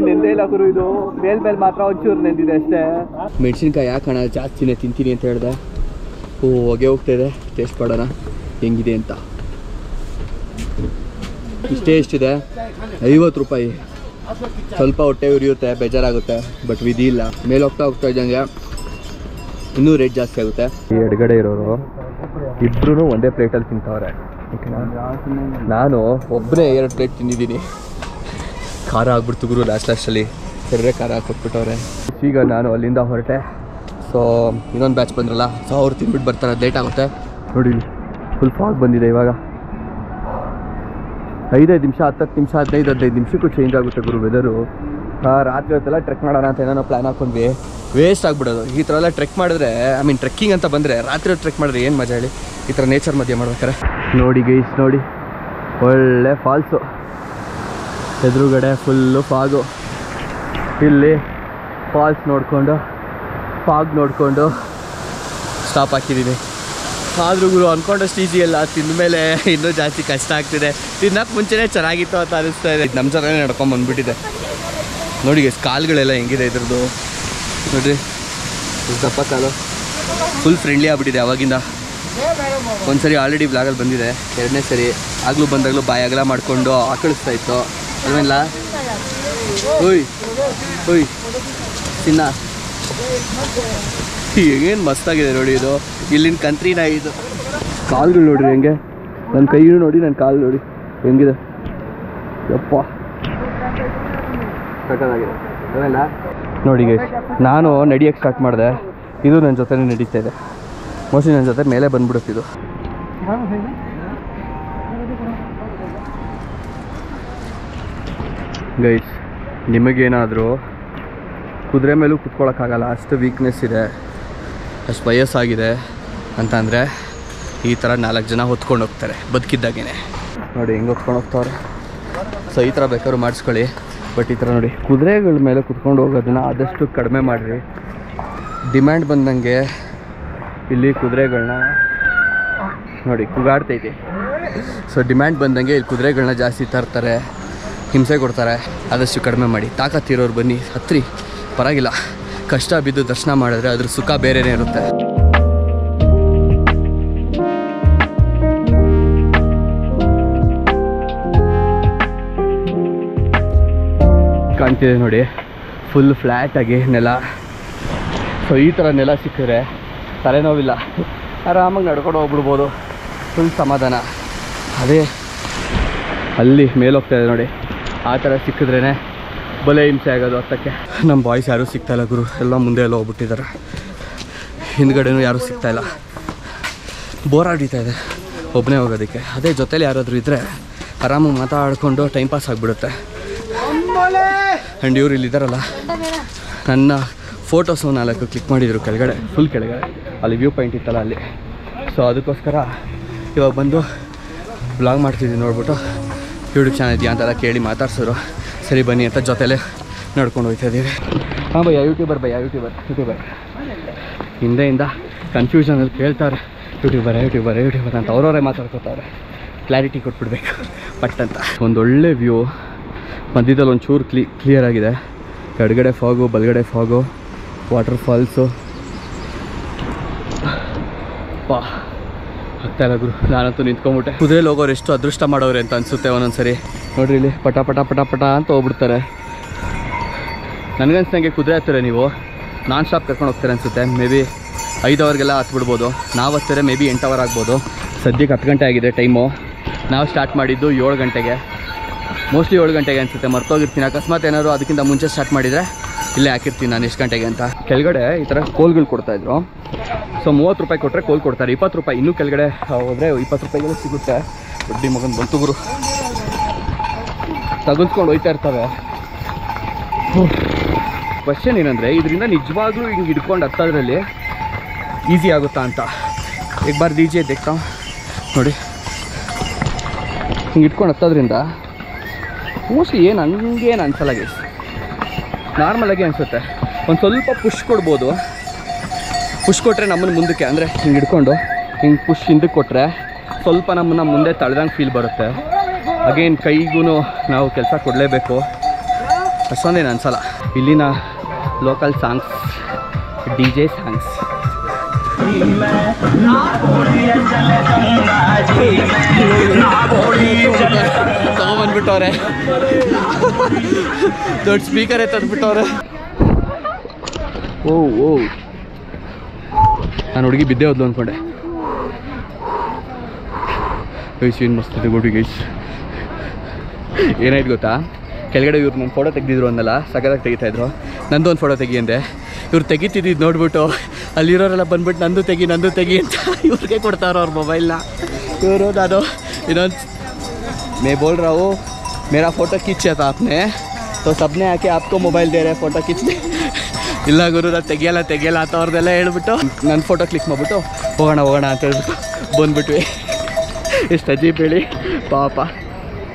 ನೆಂದೇ ಇಲ್ಲ ಗುರು. ಇದು ಮೇಲ್ ಮಾತ್ರ ಒಂಚೂರು ನೆಂದಿದೆ ಅಷ್ಟೇ. ಮೆಣಸಿನ್ಕಾಯಿ ಯಾಕಣ ಜಾಸ್ತಿನೇ ತಿಂತೀನಿ ಅಂತ ಹೇಳಿದೆ. ಹೊಗೆ ಹೋಗ್ತಾ ಇದೆ, ಟೇಸ್ಟ್ ಮಾಡೋಣ ಹೆಂಗಿದೆ ಅಂತ. ಇಷ್ಟೇ ಎಷ್ಟಿದೆ? 50 ರೂಪಾಯಿ. ಸ್ವಲ್ಪ ಹೊಟ್ಟೆ ಉರಿಯುತ್ತೆ, ಬೇಜಾರಾಗುತ್ತೆ, ಬಟ್ ವಿಧಿ ಇಲ್ಲ. ಮೇಲೆ ಹೋಗ್ತಾ ಇದ್ದಂಗೆ ಇನ್ನೂ ರೇಟ್ ಜಾಸ್ತಿ ಆಗುತ್ತೆ. ಈ ಎಡಗಡೆ ಇರೋರು ಇಬ್ಬರೂ ಒಂದೇ ಪ್ಲೇಟಲ್ಲಿ ತಿಂತವ್ರೆ. ನಾನು ಒಬ್ಬನೇ 2 ಪ್ಲೇಟ್ ತಿಂದಿದ್ದೀನಿ. ಖಾರ ಆಗ್ಬಿಡ್ತು ಗುರು ಲಾಸ್ಟಲ್ಲಿ, ಸರಿಯಾಗಿ ಖಾರ ಹಾಕ್ಕೊಟ್ಬಿಟ್ಟವ್ರೆ. ಈಗ ನಾನು ಅಲ್ಲಿಂದ ಹೊರಟೆ. ಸೊ ಇನ್ನೊಂದು ಬ್ಯಾಚ್ ಬಂದ್ರಲ್ಲ, ಸೊ ಅವ್ರು ತಿನ್ಬಿಟ್ಟು ಬರ್ತಾರೆ, ಲೇಟ್ ಆಗುತ್ತೆ. ನೋಡಿ ಫುಲ್ ಫಾಗ್ ಬಂದಿದೆ ಇವಾಗ. 5 ನಿಮಿಷ 10 ನಿಮಿಷ 15 ನಿಮಿಷಕ್ಕೂ ಚೇಂಜ್ ಆಗುತ್ತೆ ಗುರು ವೆದರು. ರಾತ್ರಿ ಹೊತ್ತೆಲ್ಲ ಟ್ರೆಕ್ ಮಾಡೋಣ ಅಂತ ಏನೋ ಪ್ಲ್ಯಾನ್ ಹಾಕ್ಕೊಂಡ್ವಿ, ವೇಸ್ಟ್ ಆಗಿಬಿಡೋದು. ಈ ಥರ ಎಲ್ಲ ಟ್ರೆಕ್ ಮಾಡಿದ್ರೆ, ಐ ಮೀನ್ ಟ್ರೆಕ್ಕಿಂಗ್ ಅಂತ ಬಂದರೆ ರಾತ್ರಿ ಟ್ರೆಕ್ ಮಾಡಿದ್ರೆ ಏನು ಮಜಾ ಹೇಳಿ, ಈ ಥರ ನೇಚರ್ ಮಧ್ಯೆ ಮಾಡ್ಬೇಕಾರೆ. ನೋಡಿ ಗೈಸ್ ನೋಡಿ, ಒಳ್ಳೆ ಫಾಲ್ಸು, ಎದುರುಗಡೆ ಫುಲ್ಲು ಫಾಗು. ಇಲ್ಲಿ ಫಾಲ್ಸ್ ನೋಡಿಕೊಂಡು ಫಾಗ್ ನೋಡಿಕೊಂಡು ಸ್ಟಾಪ್ ಹಾಕಿದ್ದೀನಿ. ಆದರೂ ಗುರು ಅಂದ್ಕೊಂಡಷ್ಟು ಈಸಿ ಅಲ್ಲ, ತಿಂದಮೇಲೆ ಇನ್ನೂ ಜಾಸ್ತಿ ಕಷ್ಟ ಆಗ್ತಿದೆ. ತಿನ್ನೋಕ್ಕೆ ಮುಂಚೆನೇ ಚೆನ್ನಾಗಿತ್ತು ಅಂತ ಅನಿಸ್ತಾ ಇದೆ. ನಮ್ಮ ಜೊತೆ ನಡ್ಕೊಂಡು ಬಂದುಬಿಟ್ಟಿದೆ ನೋಡಿ. ಕಾಲುಗಳೆಲ್ಲ ಹೆಂಗಿದೆ ಇದ್ರದ್ದು ನೋಡಿರಿ, ದಪ್ಪ ಕಾಲು. ಫುಲ್ ಫ್ರೆಂಡ್ಲಿ ಆಗ್ಬಿಟ್ಟಿದೆ ಅವಾಗಿಂದ. ಒಂದ್ಸರಿ ಆಲ್ರೆಡಿ ಬ್ಲಾಗಲ್ಲಿ ಬಂದಿದೆ, ಎರಡನೇ ಸರಿ ಆಗಲೂ ಬಂದಾಗಲೂ ಬಾಯಿ ಅಗಲ ಮಾಡಿಕೊಂಡು ಆಕಳಿಸ್ತಾ ಇತ್ತು ಅಲ್ವೇನಲ್ಲ. ಓಯ್ ಓಯ್ ಚಿನ್ನ, ಹೆಂಗೇನು ಮಸ್ತಾಗಿದೆ ನೋಡಿ. ಇದು ಇಲ್ಲಿನ ಕಂತ್ರಿನ ಇದು. ಕಾಲುಗಳು ನೋಡಿರಿ ಹೆಂಗೆ, ನನ್ನ ಕೈಯೂ ನೋಡಿ, ನನ್ನ ಕಾಲು ನೋಡಿ ಹೆಂಗಿದೆ. ಯಪ್ಪ ಸಕ್ಕತ್ತಾಗಿದೆ ಅವೆಲ್ಲ ನೋಡಿ. ನಾನು ನಡಿಯೋಕ್ಕೆ ಸ್ಟಾರ್ಟ್ ಮಾಡಿದೆ, ಇದು ನನ್ನ ಜೊತೆನೇ ನಡೀತಾ ಇದೆ. ಮೋಸ್ಟ್ಲಿ ನನ್ನ ಜೊತೆ ಮೇಲೆ ಬಂದ್ಬಿಡುತ್ತಿದ್ದು. ಗೈಸ್, ನಿಮಗೇನಾದರೂ ಕುದುರೆ ಮೇಲೂ ಕುತ್ಕೊಳ್ಳೋಕ್ಕಾಗಲ್ಲ, ಅಷ್ಟು ವೀಕ್ನೆಸ್ ಇದೆ, ಅಷ್ಟು ವಯಸ್ಸಾಗಿದೆ ಅಂತಂದರೆ ಈ ಥರ 4 ಜನ ಹೊತ್ಕೊಂಡು ಹೋಗ್ತಾರೆ ಬದುಕಿದ್ದಾಗೇ. ನೋಡಿ ಹೆಂಗೆ ಹೊತ್ಕೊಂಡು ಹೋಗ್ತವ್ರೆ. ಸೊ ಈ ಥರ ಬೇಕಾದ್ರೂ ಮಾಡಿಸ್ಕೊಳ್ಳಿ. ಬಟ್ ಈ ಥರ ನೋಡಿ ಕುದುರೆಗಳ ಮೇಲೆ ಕುತ್ಕೊಂಡು ಹೋಗೋದನ್ನ ಆದಷ್ಟು ಕಡಿಮೆ ಮಾಡಿರಿ. ಡಿಮ್ಯಾಂಡ್ ಬಂದಂಗೆ ಇಲ್ಲಿ ಕುದುರೆಗಳನ್ನ ನೋಡಿ ಕೂಗಾಡ್ತೈತಿ. ಸೊ ಡಿಮ್ಯಾಂಡ್ ಬಂದಂಗೆ ಇಲ್ಲಿ ಕುದುರೆಗಳನ್ನ ಜಾಸ್ತಿ ತರ್ತಾರೆ, ಹಿಂಸೆ ಕೊಡ್ತಾರೆ. ಆದಷ್ಟು ಕಡಿಮೆ ಮಾಡಿ. ತಾಕತ್ತಿರೋರು ಬನ್ನಿ, ಹತ್ರಿ, ಪರವಾಗಿಲ್ಲ. ಕಷ್ಟ ಬಿದ್ದು ದರ್ಶನ ಮಾಡಿದ್ರೆ ಅದ್ರ ಸುಖ ಬೇರೆಯೇ ಇರುತ್ತೆ. ಕಾಣ್ತಿದೆ ನೋಡಿ, ಫುಲ್ ಫ್ಲ್ಯಾಟಾಗಿ ನೆಲ. ಸೊ ಈ ಥರ ನೆಲ ಸಿಕ್ಕಿದ್ರೆ ತಲೆನೋವಿಲ್ಲ, ಆರಾಮಾಗಿ ನಡ್ಕೊಂಡು ಹೋಗ್ಬಿಡ್ಬೋದು, ಫುಲ್ ಸಮಾಧಾನ. ಅದೇ ಅಲ್ಲಿ ಮೇಲೆ ಹೋಗ್ತಾ ಇದೆ ನೋಡಿ, ಆ ಥರ ಸಿಕ್ಕಿದ್ರೇ ಬಲೆ ಹಿಂಸೆ ಆಗೋದು ಹತ್ತಕ್ಕೆ. ನಮ್ಮ ಬಾಯ್ಸ್ ಯಾರೂ ಸಿಗ್ತಾಯಿಲ್ಲ ಗುರು, ಎಲ್ಲ ಮುಂದೆ ಎಲ್ಲ ಹೋಗ್ಬಿಟ್ಟಿದ್ದಾರೆ. ಹಿಂದ್ಗಡೆನೂ ಯಾರೂ ಸಿಗ್ತಾಯಿಲ್ಲ, ಬೋರ್ ಹೊಡಿತಾ ಇದೆ ಒಬ್ಬನೇ ಹೋಗೋದಕ್ಕೆ. ಅದೇ ಜೊತೇಲಿ ಯಾರಾದರೂ ಇದ್ದರೆ ಆರಾಮಾಗಿ ಮಾತಾಡಿಕೊಂಡು ಟೈಮ್ ಪಾಸ್ ಆಗಿಬಿಡುತ್ತೆ. ಆ್ಯಂಡ್ ಇವ್ರು ಇಲ್ಲಿದ್ದಾರಲ್ಲ, ನನ್ನ ಫೋಟೋಸು 4 ಕ್ಲಿಕ್ ಮಾಡಿದರು ಕೆಳಗಡೆ, ಫುಲ್ ಕೆಳಗಡೆ, ಅಲ್ಲಿ ವ್ಯೂ ಪಾಯಿಂಟ್ ಇತ್ತಲ್ಲ ಅಲ್ಲಿ. ಸೊ ಅದಕ್ಕೋಸ್ಕರ ಇವಾಗ ಬಂದು ಬ್ಲಾಗ್ ಮಾಡ್ತಿದ್ದೀನಿ. ನೋಡ್ಬಿಟ್ಟು ಯೂಟ್ಯೂಬ್ ಚಾನಲ್ ಇದೆಯಾ ಅಂತೆಲ್ಲ ಕೇಳಿ ಮಾತಾಡ್ಸಿದ್ರು. ಸರಿ ಬನ್ನಿ ಅಂತ ಜೊತೆಲೇ ನಡ್ಕೊಂಡು ಹೋಗ್ತಾ ಇದ್ದೀವಿ. ಹಾಂ ಭಯ್ಯ ಯೂಟ್ಯೂಬರ್ ಯೂಟ್ಯೂಬರ್ ಹಿಂದೆಯಿಂದ ಕನ್ಫ್ಯೂಷನಲ್ಲಿ ಕೇಳ್ತಾರೆ ಯೂಟ್ಯೂಬರ್ ಅಂತ ಅವರವರೇ ಮಾತಾಡ್ಕೊತಾರೆ. ಕ್ಲಾರಿಟಿ ಕೊಟ್ಬಿಡ್ಬೇಕು ಪಟ್ ಅಂತ. ಒಂದೊಳ್ಳೆ ವ್ಯೂ, ಮಧ್ಯದಲ್ಲಿ ಒಂಚೂರು ಕ್ಲಿಯರ್ ಆಗಿದೆ. ಎಡಗಡೆ ಫಾಗು, ಬಲಗಡೆ ಫಾಗು, ವಾಟರ್ ಫಾಲ್ಸು. ಪಾ ಆಗ್ತಾ ಇಲ್ಲ ಗುರು, ನಾನಂತೂ ನಿಂತ್ಕೊಂಡ್ಬಿಟ್ಟೆ. ಕುದುರೆಲಿ ಹೋಗೋರು ಎಷ್ಟು ಅದೃಷ್ಟ ಮಾಡೋರು ಅಂತ ಅನಿಸುತ್ತೆ ಒಂದೊಂದ್ಸರಿ. ನೋಡ್ರಿ ಇಲ್ಲಿ ಪಟ ಅಂತ ಹೋಗ್ಬಿಡ್ತಾರೆ. ನನಗನ್ಸ್ದಂಗೆ ಕುದುರೆ ಹತ್ತಿರ ನೀವು ನಾನ್ ಸ್ಟಾಪ್ ಕರ್ಕೊಂಡು ಹೋಗ್ತಾರೆ ಅನಿಸುತ್ತೆ. May be 5 ಅವರ್ಗೆಲ್ಲ ಹತ್ಬಿಡ್ಬೋದು. ನಾವು ಹತ್ತಿರ ಮೇ ಬಿ 8 ಅವರ್ ಆಗ್ಬೋದು. ಸದ್ಯಕ್ಕೆ 10 ಗಂಟೆ ಆಗಿದೆ ಟೈಮು. ನಾವು ಸ್ಟಾರ್ಟ್ ಮಾಡಿದ್ದು 7 ಗಂಟೆಗೆ, ಮೋಸ್ಟ್ಲಿ 7 ಗಂಟೆಗೆ ಅನಿಸುತ್ತೆ. ಮರ್ತೋಗಿರ್ತೀನಿ. ಅಕಸ್ಮಾತ್ ಏನಾದ್ರು ಅದಕ್ಕಿಂತ ಮುಂಚೆ ಸ್ಟಾರ್ಟ್ ಮಾಡಿದರೆ ಇಲ್ಲೇ ಹಾಕಿರ್ತೀನಿ ನಾನು ಎಷ್ಟು ಗಂಟೆಗೆ ಅಂತ. ಕೆಳಗಡೆ ಈ ಥರ ಕೋಲ್ಗಳು ಕೊಡ್ತಾಯಿದ್ರು. ಸೊ 30 ರೂಪಾಯಿ ಕೊಟ್ಟರೆ ಕೋಲ್ ಕೊಡ್ತಾರೆ. 20 ರೂಪಾಯಿ, ಇನ್ನೂ ಕೆಳಗಡೆ ಹೋದರೆ 20 ರೂಪಾಯಿಗೆಲ್ಲ ಸಿಗುತ್ತೆ. ಬಡ್ಡಿ ಮಗನ ಬಂತು ಗುರು, ತಗಲ್ಸ್ಕೊಂಡು ಹೋಯ್ತಾ ಇರ್ತವೆ. ಕ್ವಶನ್ ಏನಂದರೆ, ಇದರಿಂದ ನಿಜವಾಗ್ಲೂ ಹಿಂಗೆ ಹಿಡ್ಕೊಂಡು ಹತ್ತೋದ್ರಲ್ಲಿ ಈಸಿ ಆಗುತ್ತಾ ಅಂತ. एक बार दीजिए देखता हूँ. ನೋಡಿ ಹಿಂಗೆ ಇಟ್ಕೊಂಡು ಹತ್ತೋದ್ರಿಂದ ಮೋಸ್ಟ್ಲಿ ಹಂಗೇನು ಅನ್ಸಲ್ಲ ಗೈಸ್, ನಾರ್ಮಲಾಗಿ ಅನಿಸುತ್ತೆ. ಒಂದು ಸ್ವಲ್ಪ ಪುಷ್ ಕೊಡ್ಬೋದು. ಪುಷ್ ಕೊಟ್ಟರೆ ನಮ್ಮನ್ನು ಮುಂದಕ್ಕೆ, ಅಂದರೆ ಹಿಂಗೆ ಹಿಡ್ಕೊಂಡು ಹಿಂಗೆ ಪುಷ್ ಹಿಂದಕ್ಕೆ ಕೊಟ್ಟರೆ ಸ್ವಲ್ಪ ನಮ್ಮನ್ನು ಮುಂದೆ ತಳ್ದಂಗೆ ಫೀಲ್ ಬರುತ್ತೆ. ಅಗೇನ್ ಕೈಗೂ ನಾವು ಕೆಲಸ ಕೊಡಲೇಬೇಕು, ಅಷ್ಟೊಂದೇನು ಅನಿಸಲ್ಲ. ಇಲ್ಲಿನ ಲೋಕಲ್ ಸಾಂಗ್ಸ್, DJ ಸಾಂಗ್ಸ್. ತಗೊಂಡ್ಬಂದ್ಬಿಟ್ಟವ್ರೆ, ದೊಡ್ಡ ಸ್ಪೀಕರೇ ತಂದ್ಬಿಟ್ಟವ್ರೆ. ಓ ನಾನು ಹುಡುಗಿ ಬಿದ್ದೆ ಹೋದ್ಲು ಅಂದ್ಕೊಂಡೆ. ಗೈಸ್ ಏನು ಮಸ್ತಿದೆ ಗುಡಿ ಗೈಸ್. ಏನಾಯ್ತು ಗೊತ್ತಾ, ಕೆಳಗಡೆ ಇವ್ರು ನನ್ನ ಫೋಟೋ ತೆಗೆದಿದ್ರು ಅಂದಲ್ಲ, ಸಗದಾಗಿ ತೆಗಿತಾಯಿದ್ರು. ನಂದು ಒಂದು ಫೋಟೋ ತೆಗಿ ಅಂದೆ. ಇವ್ರು ತೆಗಿತಿದ್ದು ನೋಡ್ಬಿಟ್ಟು ಅಲ್ಲಿರೋರೆಲ್ಲ ಬಂದ್ಬಿಟ್ಟು ನಂದು ತೆಗಿ ಅಂತ ಇವ್ರಿಗೆ ಕೊಡ್ತಾರೋ ಅವ್ರ ಮೊಬೈಲ್ನ. ಇವರು ನಾನು ಇನ್ನೊಂದು मैं बोल रहा हूँ मेरा फ़ोटो खींचा था आपने तो सबने आके आपको मोबाइल दे रहे फ़ोटो खींचने. ಇಲ್ಲ ಗುರು ನಾನು ತೆಗಿಯಲ್ಲ ಅಂತ ಅವ್ರದ್ದೆಲ್ಲ ಹೇಳ್ಬಿಟ್ಟು ನನ್ನ ಫೋಟೋ ಕ್ಲಿಕ್ ಮಾಡಿಬಿಟ್ಟು ಹೋಗೋಣ ಅಂತ ಹೇಳ್ಬಿಟ್ಟು ಬಂದ್ಬಿಟ್ವಿ. ಎಷ್ಟು ಅಜೀಬ್ ಹೇಳಿ ಪಾಪ.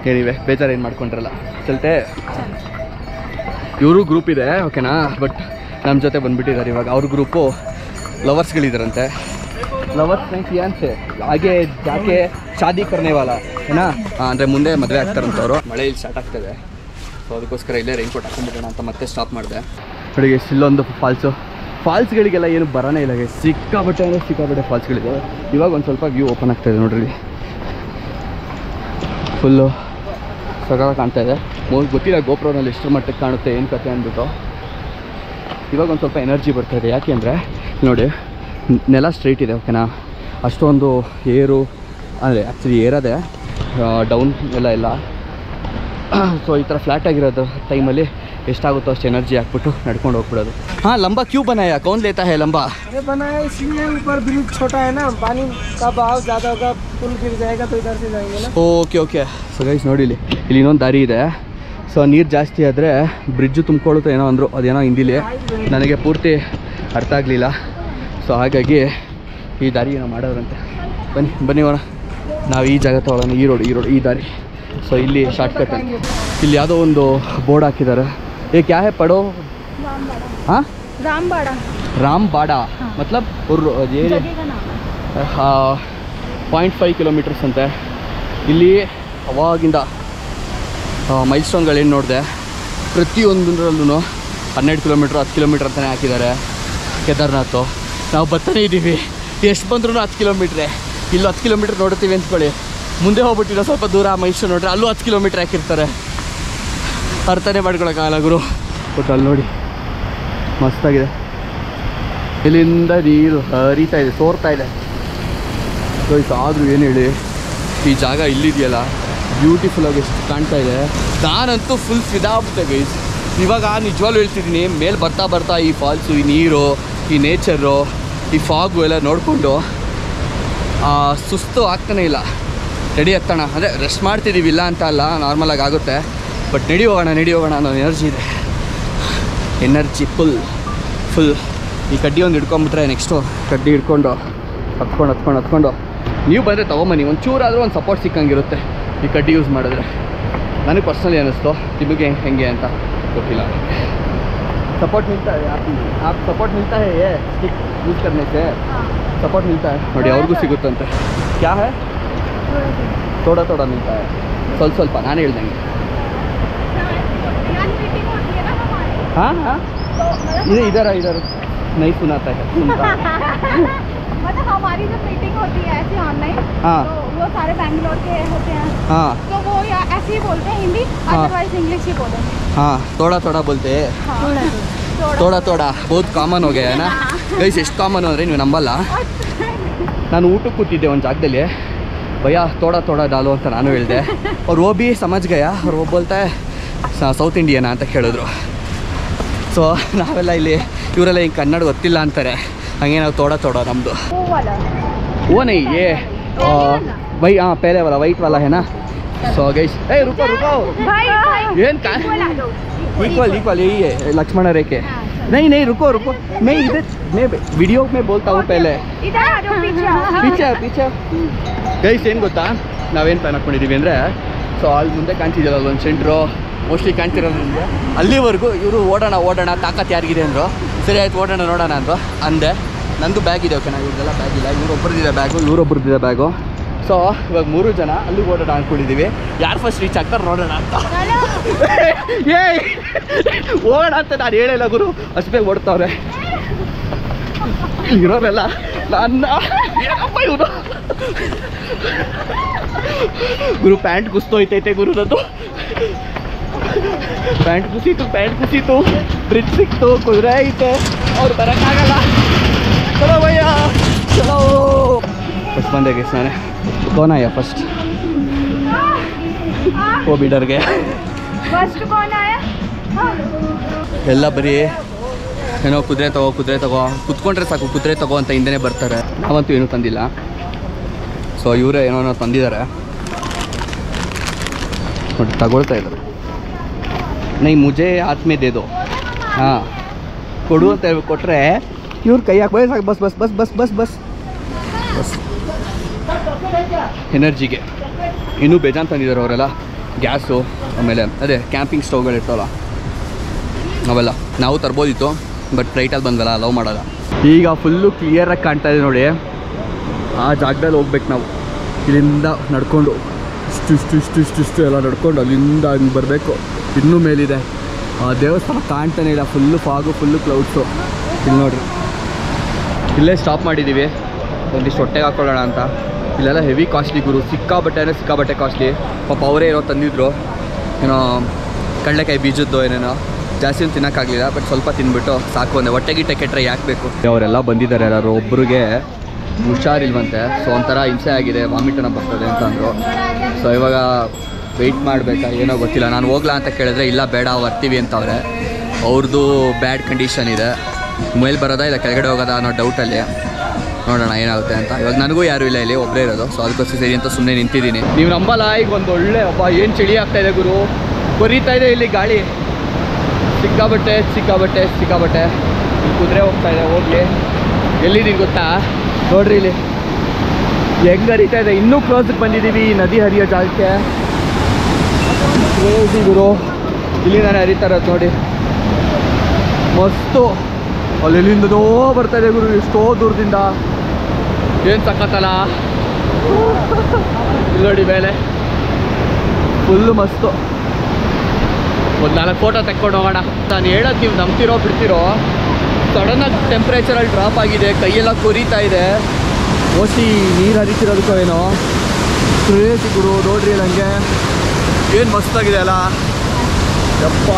ಏನಿವೆ ಬೇಜಾರು ಏನು ಮಾಡ್ಕೊಂಡ್ರಲ್ಲ. ಚಲ್ತೆ ಇವರು ಗ್ರೂಪ್ ಇದೆ ಓಕೆನಾ, ಬಟ್ ನಮ್ಮ ಜೊತೆ ಬಂದುಬಿಟ್ಟಿದ್ದಾರೆ ಇವಾಗ. ಅವ್ರ ಗ್ರೂಪು ಲವರ್ಸ್ಗಳಿದ್ದಾರಂತೆ. ಲವರ್ಸ್ नहीं ಫಿಯಾನ್ಸೆ ಹಾಗೆ ಜಾಕೆ ಶಾದಿ ಕರ್ನೇವಾಲ ಏನಾ ಅಂದರೆ ಮುಂದೆ ಮದುವೆ ಆಗ್ತಾರಂತ ಅವರು. ಮಳೆ ಇಲ್ಲಿ ಸ್ಟಾರ್ಟ್ ಆಗ್ತದೆ, ಸೊ ಅದಕ್ಕೋಸ್ಕರ ಇಲ್ಲೇ ರೈನ್ಕೋಟ್ ಹಾಕೊಂಡ್ಬಿಡೋಣ ಅಂತ ಮತ್ತೆ ಸ್ಟಾಪ್ ಮಾಡಿದೆ. ನೋಡಿ ಇಲ್ಲೊಂದು ಫಾಲ್ಸ್ಗಳಿಗೆಲ್ಲ ಏನು ಬರೋನೇ ಇಲ್ಲ, ಸಿಕ್ಕಾಬಟ್ಟೆ ಅಂದರೆ ಸಿಕ್ಕಾಬಟ್ಟೆ ಫಾಲ್ಸ್ಗಳಿದೆ. ಇವಾಗ ಒಂದು ಸ್ವಲ್ಪ ವ್ಯೂ ಓಪನ್ ಆಗ್ತಾಯಿದೆ ನೋಡ್ರಿ, ಫುಲ್ಲು ಸಗಾ ಕಾಣ್ತಾ ಇದೆ. ಗೊತ್ತಿಲ್ಲ ಗೋಪ್ರೋನಲ್ಲಿ ಎಷ್ಟು ಮಟ್ಟಕ್ಕೆ ಕಾಣುತ್ತೆ ಏನು ಕತೆ ಅಂದ್ಬಿಟ್ಟು. ಇವಾಗ ಒಂದು ಸ್ವಲ್ಪ ಎನರ್ಜಿ ಬರ್ತಾಯಿದೆ, ಯಾಕೆ ಅಂದರೆ ನೋಡಿ ನೆಲ ಸ್ಟ್ರೈಟ್ ಇದೆ ಓಕೆನಾ, ಅಷ್ಟೊಂದು ಏರು ಅಂದರೆ ಆ್ಯಕ್ಚುಲಿ ಏರದೆ ಡೌನ್ ಎಲ್ಲ ಇಲ್ಲ. ಸೊ ಈ ಥರ ಫ್ಲ್ಯಾಟ್ ಆಗಿರೋದು ಟೈಮಲ್ಲಿ ಎಷ್ಟಾಗುತ್ತೋ ಅಷ್ಟು ಎನರ್ಜಿ ಹಾಕ್ಬಿಟ್ಟು ನಡ್ಕೊಂಡು ಹೋಗ್ಬಿಡೋದು. हाँ लंबा क्यों बनाया, कौन लेता है लंबा? अरे बनाया इसलिए, ऊपर ब्रिज छोटा है ना, पानी का बहाव ज़्यादा होगा, पुल गिर जाएगा तो इधर से जाएंगे ना. Okay okay. ಸೊ ಗೈಸ್ ನೋಡಿ ಇಲ್ಲಿ ಇನ್ನೊಂದು ದಾರಿ ಇದೆ. ಸೊ ನೀರು ಜಾಸ್ತಿ ಆದರೆ ಬ್ರಿಡ್ಜು ತುಂಬಿಕೊಳ್ಳುತ್ತೆ ಏನೋ ಅಂದರು, ಅದೇನೋ ಹಿಂದಿಲಿ ನನಗೆ ಪೂರ್ತಿ ಅರ್ಥ ಆಗಲಿಲ್ಲ. ಸೊ ಹಾಗಾಗಿ ಈ ದಾರಿ ಏನೋ ಮಾಡೋರಂತೆ. ಬನ್ನಿ ಹೋಗೋಣ, ನಾವು ಈ ಜಾಗ ತೊಗೊಳ್ಳೋಣ. ಈ ರೋಡ್ ಈ ದಾರಿ. ಸೊ ಇಲ್ಲಿ ಶಾರ್ಟ್ಕಟ್. ಇಲ್ಲಿ ಯಾವುದೋ ಒಂದು ಬೋರ್ಡ್ ಹಾಕಿದ್ದಾರೆ. ये क्या है पढ़ो? हाँ रामबाड़ा मतलब ये 0.5 ಕಿಲೋಮೀಟರ್ಸ್ ಅಂತೆ. ಇಲ್ಲಿ ಅವಾಗಿಂದ ಮೈಲ್ ಸ್ಟೋನ್ಗಳೇನು ನೋಡಿದೆ, ಪ್ರತಿಯೊಂದರಲ್ಲೂ 12 ಕಿಲೋಮೀಟ್ರ್ 10 ಕಿಲೋಮೀಟ್ರ್ ಅಂತಲೇ ಹಾಕಿದ್ದಾರೆ. ಕೇದಾರ್ನಾಥ್ ನಾವು ಬರ್ತಾನೆ ಇದ್ದೀವಿ, ಎಷ್ಟು ಬಂದ್ರೂ 10 ಕಿಲೋಮೀಟ್ರೇ. ಇಲ್ಲೂ 10 ಕಿಲೋಮೀಟ್ರ್ ನೋಡ್ತೀವಿ ಅಂದ್ಕೊಳ್ಳಿ, ಮುಂದೆ ಹೋಗ್ಬಿಟ್ಟಿರೋ ಸ್ವಲ್ಪ ದೂರ ಮೈಲ್ ಸ್ಟೋನ್ ನೋಡ್ರೆ ಅಲ್ಲೂ 10 ಕಿಲೋಮೀಟ್ರ್ ಹಾಕಿರ್ತಾರೆ. ಅರ್ಥನೇ ಮಾಡ್ಕೊಳಕ್ಕಾಗಲ್ಲ ಗುರು. ಬಟ್ ಅಲ್ಲಿ ನೋಡಿ ಮಸ್ತಾಗಿದೆ, ಇಲ್ಲಿಂದ ನೀರು ಹರಿತಾ ಇದೆ, ಸೋರ್ತಾ ಇದೆ. ಗೈಸ್ ಆದರೂ ಏನು ಹೇಳಿ, ಈ ಜಾಗ ಇಲ್ಲಿದೆಯಲ್ಲ ಬ್ಯೂಟಿಫುಲ್ಲಾಗಿ ಎಷ್ಟು ಕಾಣ್ತಾ ಇದೆ. ನಾನಂತೂ ಫುಲ್ ಫಿದಾಗ್ಬಿಟ್ಟೆ ಗೈಸ್. ಇವಾಗ ನಿಜವಾಗ್ಲೂ ಹೇಳ್ತಿದ್ದೀನಿ, ಮೇಲೆ ಬರ್ತಾ ಈ ಫಾಲ್ಸು, ಈ ನೀರು, ಈ ನೇಚರು, ಈ ಫಾಗು ಎಲ್ಲ ನೋಡಿಕೊಂಡು ಸುಸ್ತು ಆಗ್ತಾನೆ ಇಲ್ಲ. ರೆಡಿ ಆಗ್ತಾಣ ಅಂದರೆ ರೆಸ್ಟ್ ಮಾಡ್ತಿದ್ದೀವಿ, ಇಲ್ಲ ಅಂತ ಅಲ್ಲ, ನಾರ್ಮಲಾಗಿ ಆಗುತ್ತೆ. ಬಟ್ ನಡಿ ಹೋಗೋಣ ಅನ್ನೋ ಎನರ್ಜಿ ಇದೆ, ಎನರ್ಜಿ ಫುಲ್. ಈ ಕಡ್ಡಿ ಒಂದು ಹಿಡ್ಕೊಂಬಿಟ್ರೆ ನೆಕ್ಸ್ಟು ಕಡ್ಡಿ ಹಿಡ್ಕೊಂಡು ಹತ್ಕೊಂಡು ನೀವು ಬಂದರೆ ತೊಗೊಂಬನ್ನಿ, ಒಂದು ಚೂರಾದರೂ ಒಂದು ಸಪೋರ್ಟ್ ಸಿಕ್ಕಂಗಿರುತ್ತೆ ಈ ಕಡ್ಡಿ ಯೂಸ್ ಮಾಡಿದ್ರೆ. ನನಗೆ ಪರ್ಸ್ನಲಿ ಅನ್ನಿಸ್ತು, ನಿಮಗೆ ಹೆಂಗೆ ಅಂತ ಗೊತ್ತಿಲ್ಲ. सपोर्ट मिलता है आप सपोर्ट मिलता है ये स्टिक यूज़ करने से सपोर्ट मिलता है ನೋಡಿ ಅವ್ರಿಗೂ ಸಿಗುತ್ತಂತೆ क्या है थोड़ा थोड़ा मिलता है ಸ್ವಲ್ಪ ನಾನು ಹೇಳ್ದಂಗೆ हाँ हाँ इधर नहीं सुनाता है मतलब हमारी जब मीटिंग होती है ऐसे ऑनलाइन हाँ तो वो सारे बैंगलोर के होते हैं हाँ तो वो या ऐसे ही बोलते हैं हिंदी अदरवाइज इंग्लिश ही बोलेंगे हाँ थोड़ा बोलते हैं थोड़ा बहुत ಕಾಮನ್ हो गया है ना ಗೈಸ್ ಎಷ್ಟು ಕಾಮನ್ ಅಂದರೆ ನೀವು ನಂಬಲ್ಲ ನಾನು ಊಟಕ್ಕೆ ಕೂತಿದ್ದೆ ಒಂದು ಜಾಗದಲ್ಲಿ ಭಯ್ಯ ಥೋड़ा ಡಾಲು ಅಂತ ನಾನು ಹೇಳಿದೆ ಅವ್ರು वो भी समझ गया और वो बोलता है ಸೌತ್ ಇಂಡಿಯನಾ ಅಂತ ಕೇಳಿದ್ರು ಸೊ ನಾವೆಲ್ಲ ಇಲ್ಲಿ ಇವರೆಲ್ಲ ಹಿಂಗೆ ಕನ್ನಡ ಗೊತ್ತಿಲ್ಲ ಅಂತಾರೆ ಹಂಗೆ ನಾವು थोड़ा ನಮ್ಮದು वो नहीं ये भाई हाँ पहले वाला वाइट वाला है ना सो गैस ए रुको ಏನು का इक्वल यही है लक्ष्मण रेखे नहीं रुको मैं इधर मैं वीडियो में बोलता हूँ पहले पीछे ಗೈಸ್ ಏನು ಗೊತ್ತಾ ನಾವೇನು ಪ್ಲಾನ್ ಹಾಕ್ಕೊಂಡಿದ್ದೀವಿ ಅಂದರೆ ಸೊ ಅಲ್ಲಿ ಮುಂದೆ ಕಾಣ್ತಿದ್ದಲ್ಲ ಒಂದು ಸೆಂಟ್ರು ಮೋಸ್ಟ್ಲಿ ಕಾಣ್ತಿರೋದು ನಿಮಗೆ ಅಲ್ಲಿವರೆಗೂ ಇವರು ಓಡೋಣ ತಾಕತ್ ಯಾರಿಗಿದೆ ಅಂದರು ಸರಿ ಆಯ್ತು ಓಡೋಣ ನೋಡೋಣ ಅಂದರು ಅಂದೆ ನಂದು ಬ್ಯಾಗ್ ಇದೆ ಓಕೆನಾ ಇವ್ರದ್ದೆಲ್ಲ ಬ್ಯಾಗ್ ಇಲ್ಲ ಇವರೊಬ್ಬರದ್ದಿದೆ ಬ್ಯಾಗು ಸೊ ಇವಾಗ 3 ಜನ ಅಲ್ಲಿಗೆ ಓಡೋಣ ಅಂದ್ಕೊಂಡಿದ್ದೀವಿ ಯಾರು ಫಸ್ಟ್ ರೀಚ್ ಆಗ್ತಾರೆ ನೋಡೋಣ ಅಂತ ಏಯ್ ಹೋಗೋಣ ಅಂತ ನಾನು ಹೇಳಿಲ್ಲ ಗುರು ಅಷ್ಟು ಬೇಗ ಓಡ್ತಾವ್ರೆ ಇರೋರೆಲ್ಲ ನನ್ನ ಏನಪ್ಪ ಇವರು ಗುರು ಪ್ಯಾಂಟ್ ಕುಸ್ತೋಯ್ತೈತೆ ಗುರು ನದ್ದು ಪ್ಯಾಂಟ್ ಕುಸೀತು ಬ್ರಿಡ್ಜ್ ಸಿಕ್ತು ಕುದುರೆ ಐತೆ ಅವ್ರು ಬರೋಕ್ಕಾಗಲ್ಲ ಚಲೋ ಭಯ್ಯ ಚಲೋ ಫಸ್ಟ್ ಬಂದೆ ಗೈಸ್ ನಾನೇ कौन आया फर्स्ट वो भी डर गया फर्स्ट कौन आया ಎಲ್ಲ ಬರೀ ಏನೋ ಕುದುರೆ ತಗೋ ಕುತ್ಕೊಂಡ್ರೆ ಸಾಕು ಕುದುರೆ ತಗೋ ಅಂತ ಹಿಂದೆನೇ ಬರ್ತಾರೆ ನಾವಂತೂ ಏನೂ ತಂದಿಲ್ಲ ಸೊ ಇವರೇ ಏನೋ ತಂದಿದ್ದಾರೆ ನೋಡಿ ತಗೊಳ್ತಾ ಇದ್ದಾರೆ ನೈ ಮುಜೆ ಆತ್ಮೆ ದೇದೋ ಹಾಂ ಕೊಡು ಅಂತ ಕೊಟ್ಟರೆ ಇವ್ರು ಕೈ ಹಾಕಿ ಸಾಕು ಬಸ್ ಎನರ್ಜಿಗೆ ಇನ್ನೂ ಬೇಜಾನ್ ತಂದಿದ್ದಾರೆ ಅವರೆಲ್ಲ ಗ್ಯಾಸು ಆಮೇಲೆ ಅದೇ ಕ್ಯಾಂಪಿಂಗ್ ಸ್ಟವ್ಗಳು ಇರ್ತಾವಲ್ಲ ಅವೆಲ್ಲ ನಾವು ತರ್ಬೋದಿತ್ತು ಬಟ್ ಫ್ಲೈಟಲ್ಲಿ ಬಂದಲ್ಲ ಅಲೌ ಮಾಡೋಲ್ಲ. ಈಗ ಫುಲ್ಲು ಕ್ಲಿಯರಾಗಿ ಕಾಣ್ತಾ ಇದೆ ನೋಡಿ. ಆ ಜಾಗದಲ್ಲಿ ಹೋಗ್ಬೇಕು ನಾವು. ಇಲ್ಲಿಂದ ನಡ್ಕೊಂಡು ಇಷ್ಟು ಎಲ್ಲ ನಡ್ಕೊಂಡು ಅಲ್ಲಿಂದ ಹಂಗೆ ಬರಬೇಕು. ಇನ್ನೂ ಮೇಲಿದೆ ಆ ದೇವಸ್ಥಾನ ಕಾಣ್ತಾನೆ ಇಲ್ಲ. Full fog, full clouds. ಇಲ್ಲಿ ನೋಡ್ರಿ, ಇಲ್ಲೇ ಸ್ಟಾಪ್ ಮಾಡಿದ್ದೀವಿ ಒಂದಿಷ್ಟು ಹೊಟ್ಟೆಗೆ ಹಾಕ್ಕೊಳ್ಳೋಣ ಅಂತ. ಇಲ್ಲೆಲ್ಲ ಹೆವಿ ಕಾಸ್ಟ್ಲಿ ಗುರು, ಸಿಕ್ಕಾಬಟ್ಟೆ ಕಾಸ್ಟ್ಲಿ. ಪಾಪ ಅವರೇ ಏನೋ ತಂದಿದ್ರು, ಏನೋ ಕಡಲೆಕಾಯಿ ಬೀಜದ್ದು ಏನೇನೋ. ಜಾಸ್ತಿ ತಿನ್ನೋಕ್ಕಾಗಲಿಲ್ಲ, ಬಟ್ ಸ್ವಲ್ಪ ತಿನ್ಬಿಟ್ಟು ಸಾಕು ಅಂದೆ. ಹೊಟ್ಟೆಗಿಟ್ಟೆ ಕೆಟ್ಟರೆ ಯಾಕೆ ಬೇಕು. ಅವರೆಲ್ಲ ಬಂದಿದ್ದಾರೆ, ಯಾರು ಒಬ್ರಿಗೆ ಹುಷಾರಿಲ್ವಂತೆ. ಸೊ ಒಂಥರ ಹಿಂಸೆ ಆಗಿದೆ, ವಾಮಿಟನ ಬರ್ತದೆ ಅಂತ ಅಂದರು. ಸೊ ಇವಾಗ ವೆಯ್ಟ್ ಮಾಡಬೇಕಾ ಏನೋ ಗೊತ್ತಿಲ್ಲ. ನಾನು ಹೋಗ್ಲಾ ಅಂತ ಕೇಳಿದ್ರೆ ಇಲ್ಲ ಬೇಡ ಬರ್ತೀವಿ ಅಂತವ್ರೆ. ಅವ್ರದ್ದು ಬ್ಯಾಡ್ ಕಂಡೀಷನ್ ಇದೆ. ಮೇಲೆ ಬರೋದಾ ಇಲ್ಲ ಕೆಳಗಡೆ ಹೋಗೋದಾ ಅನ್ನೋ ಡೌಟಲ್ಲಿ. ನೋಡೋಣ ಏನಾಗುತ್ತೆ ಅಂತ. ಇವಾಗ ನನಗೂ ಯಾರೂ ಇಲ್ಲ, ಇಲ್ಲಿ ಒಬ್ಬರೇ ಇರೋದು. ಸೊ ಅದಕ್ಕೋಸ್ಕರ ಸರಿ ಅಂತ ಸುಮ್ಮನೆ ನಿಂತಿದ್ದೀನಿ. ನೀವು ನಂಬಲ್ಲ, ಈಗ ಒಂದು ಒಳ್ಳೆ ಏನು ಚಳಿ ಆಗ್ತಾಯಿದೆ ಗುರು. ಕೊರೀತಾ ಇದೆ ಇಲ್ಲಿ ಗಾಳಿ, ಸಿಕ್ಕಾಬಟ್ಟೆ. ಕುದುರೆ ಹೋಗ್ತಾ ಇದೆ. ಹೋಗ್ಲಿ, ಎಲ್ಲಿದ್ದೀನಿ ಗೊತ್ತಾ? ನೋಡ್ರಿ ಇಲ್ಲಿ ಹೆಂಗೆ ಹರಿತಾ ಇದೆ. ಇನ್ನೂ ಕ್ಲೋಸಿಗೆ ಬಂದಿದ್ದೀವಿ ನದಿ ಹರಿಯೋ ಜಾಗಕ್ಕೆ. ಕ್ರೇಜಿ ಗುರು, ಇಲ್ಲಿ ನಾನು ಹರಿತಾ ಇರೋದು ನೋಡಿ. ಮಸ್ತು. ಅಲ್ಲೆಲ್ಲಿಂದನೋ ಬರ್ತಾ ಇದೆ ಗುರು, ಎಷ್ಟೋ ದೂರದಿಂದ. ಏನು ಸಕ್ಕತ್ತಲ್ಲ ಇಲ್ಲಿ ನೋಡಿ ಮೇಲೆ. ಫುಲ್ಲು ಮಸ್ತು. ಒಂದು 4 ಫೋಟೋ ತೆಕ್ಕೊಂಡು ಹೋಗೋಣ. ನಾನು ಹೇಳೋದು ನೀವು ನಂಬ್ತಿರೋ ಬಿಡ್ತಿರೋ, ಸಡನ್ನಾಗಿ ಟೆಂಪ್ರೇಚರಲ್ಲಿ ಡ್ರಾಪ್ ಆಗಿದೆ, ಕೈಯೆಲ್ಲ ಕೊರೀತಾ ಇದೆ. ಓಸಿ ನೀರು ಹರಿತಿರೋದಕ್ಕೋ ಏನೋ. ಕ್ರೇಜಿ ಗುರು, ನೋಡ್ರಿ ನನಗೆ ಏನು ಮಸ್ತಾಗಿದೆ ಅಲ್ಲ. ಯಪ್ಪ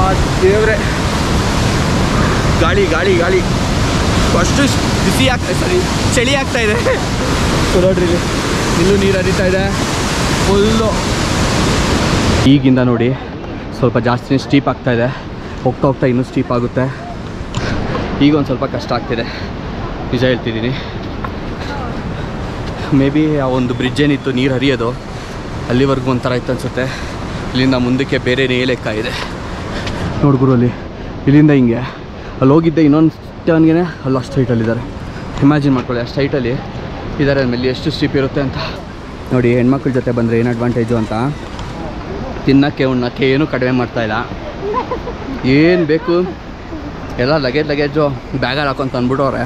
ದೇವ್ರೆ, ಗಾಳಿ ಅಷ್ಟು ಬಿಸಿ ಚಳಿ ಆಗ್ತಾ ಇದೆ. ನೋಡ್ರಿ ಇಲ್ಲಿ ಇಲ್ಲೂ ನೀರು ಹರಿತಾ ಇದೆ ಫುಲ್ಲು. ಈಗಿಂದ ನೋಡಿ ಸ್ವಲ್ಪ ಜಾಸ್ತಿನೇ ಸ್ಟೀಪ್ ಆಗ್ತಾ ಇದೆ. ಹೋಗ್ತಾ ಇನ್ನೂ ಸ್ಟೀಪ್ ಆಗುತ್ತೆ. ಈಗ ಒಂದು ಸ್ವಲ್ಪ ಕಷ್ಟ ಆಗ್ತಿದೆ, ನಿಜ ಹೇಳ್ತಿದ್ದೀನಿ. ಮೇ ಬಿ ಆ ಒಂದು ಬ್ರಿಡ್ಜ್ ಏನಿತ್ತು ನೀರು ಹರಿಯೋದು, ಅಲ್ಲಿವರೆಗೂ ಒಂಥರ ಇತ್ತು ಅನಿಸುತ್ತೆ. ಇಲ್ಲಿಂದ ಮುಂದಕ್ಕೆ ಬೇರೆನೇ ಲೆಕ್ಕ ಇದೆ. ನೋಡ್ಗುರು ಅಲ್ಲಿ ಇಲ್ಲಿಂದ ಹಿಂಗೆ ಅಲ್ಲಿ ಹೋಗಿದ್ದೆ ಇನ್ನೊಂದು ಟರ್ನ್ಗೆ ಅಲ್ಲಿ ಅಷ್ಟು ಹೈಟಲ್ಲಿದ್ದಾರೆ. ಇಮ್ಯಾಜಿನ್ ಮಾಡ್ಕೊಳ್ಳಿ, ಅಷ್ಟು ಹೈಟಲ್ಲಿ ಇದ್ದಾರೆ ಅಂದಮೇಲೆ ಎಷ್ಟು ಸ್ಟೀಪ್ ಇರುತ್ತೆ ಅಂತ. ನೋಡಿ ಹೆಣ್ಮಕ್ಳ ಜೊತೆ ಬಂದರೆ ಏನು ಅಡ್ವಾಂಟೇಜು ಅಂತ, ತಿನ್ನೋಕ್ಕೆ ಉಣ್ಣೋಕ್ಕೆ ಏನೂ ಕಡಿಮೆ ಮಾಡ್ತಾಯಿಲ್ಲ. ಏನು ಬೇಕು ಎಲ್ಲ ಲಗೇಜು ಬ್ಯಾಗಲ್ಲಿ ಹಾಕೊಂತ ಅಂದ್ಬಿಟ್ಟವ್ರೆ.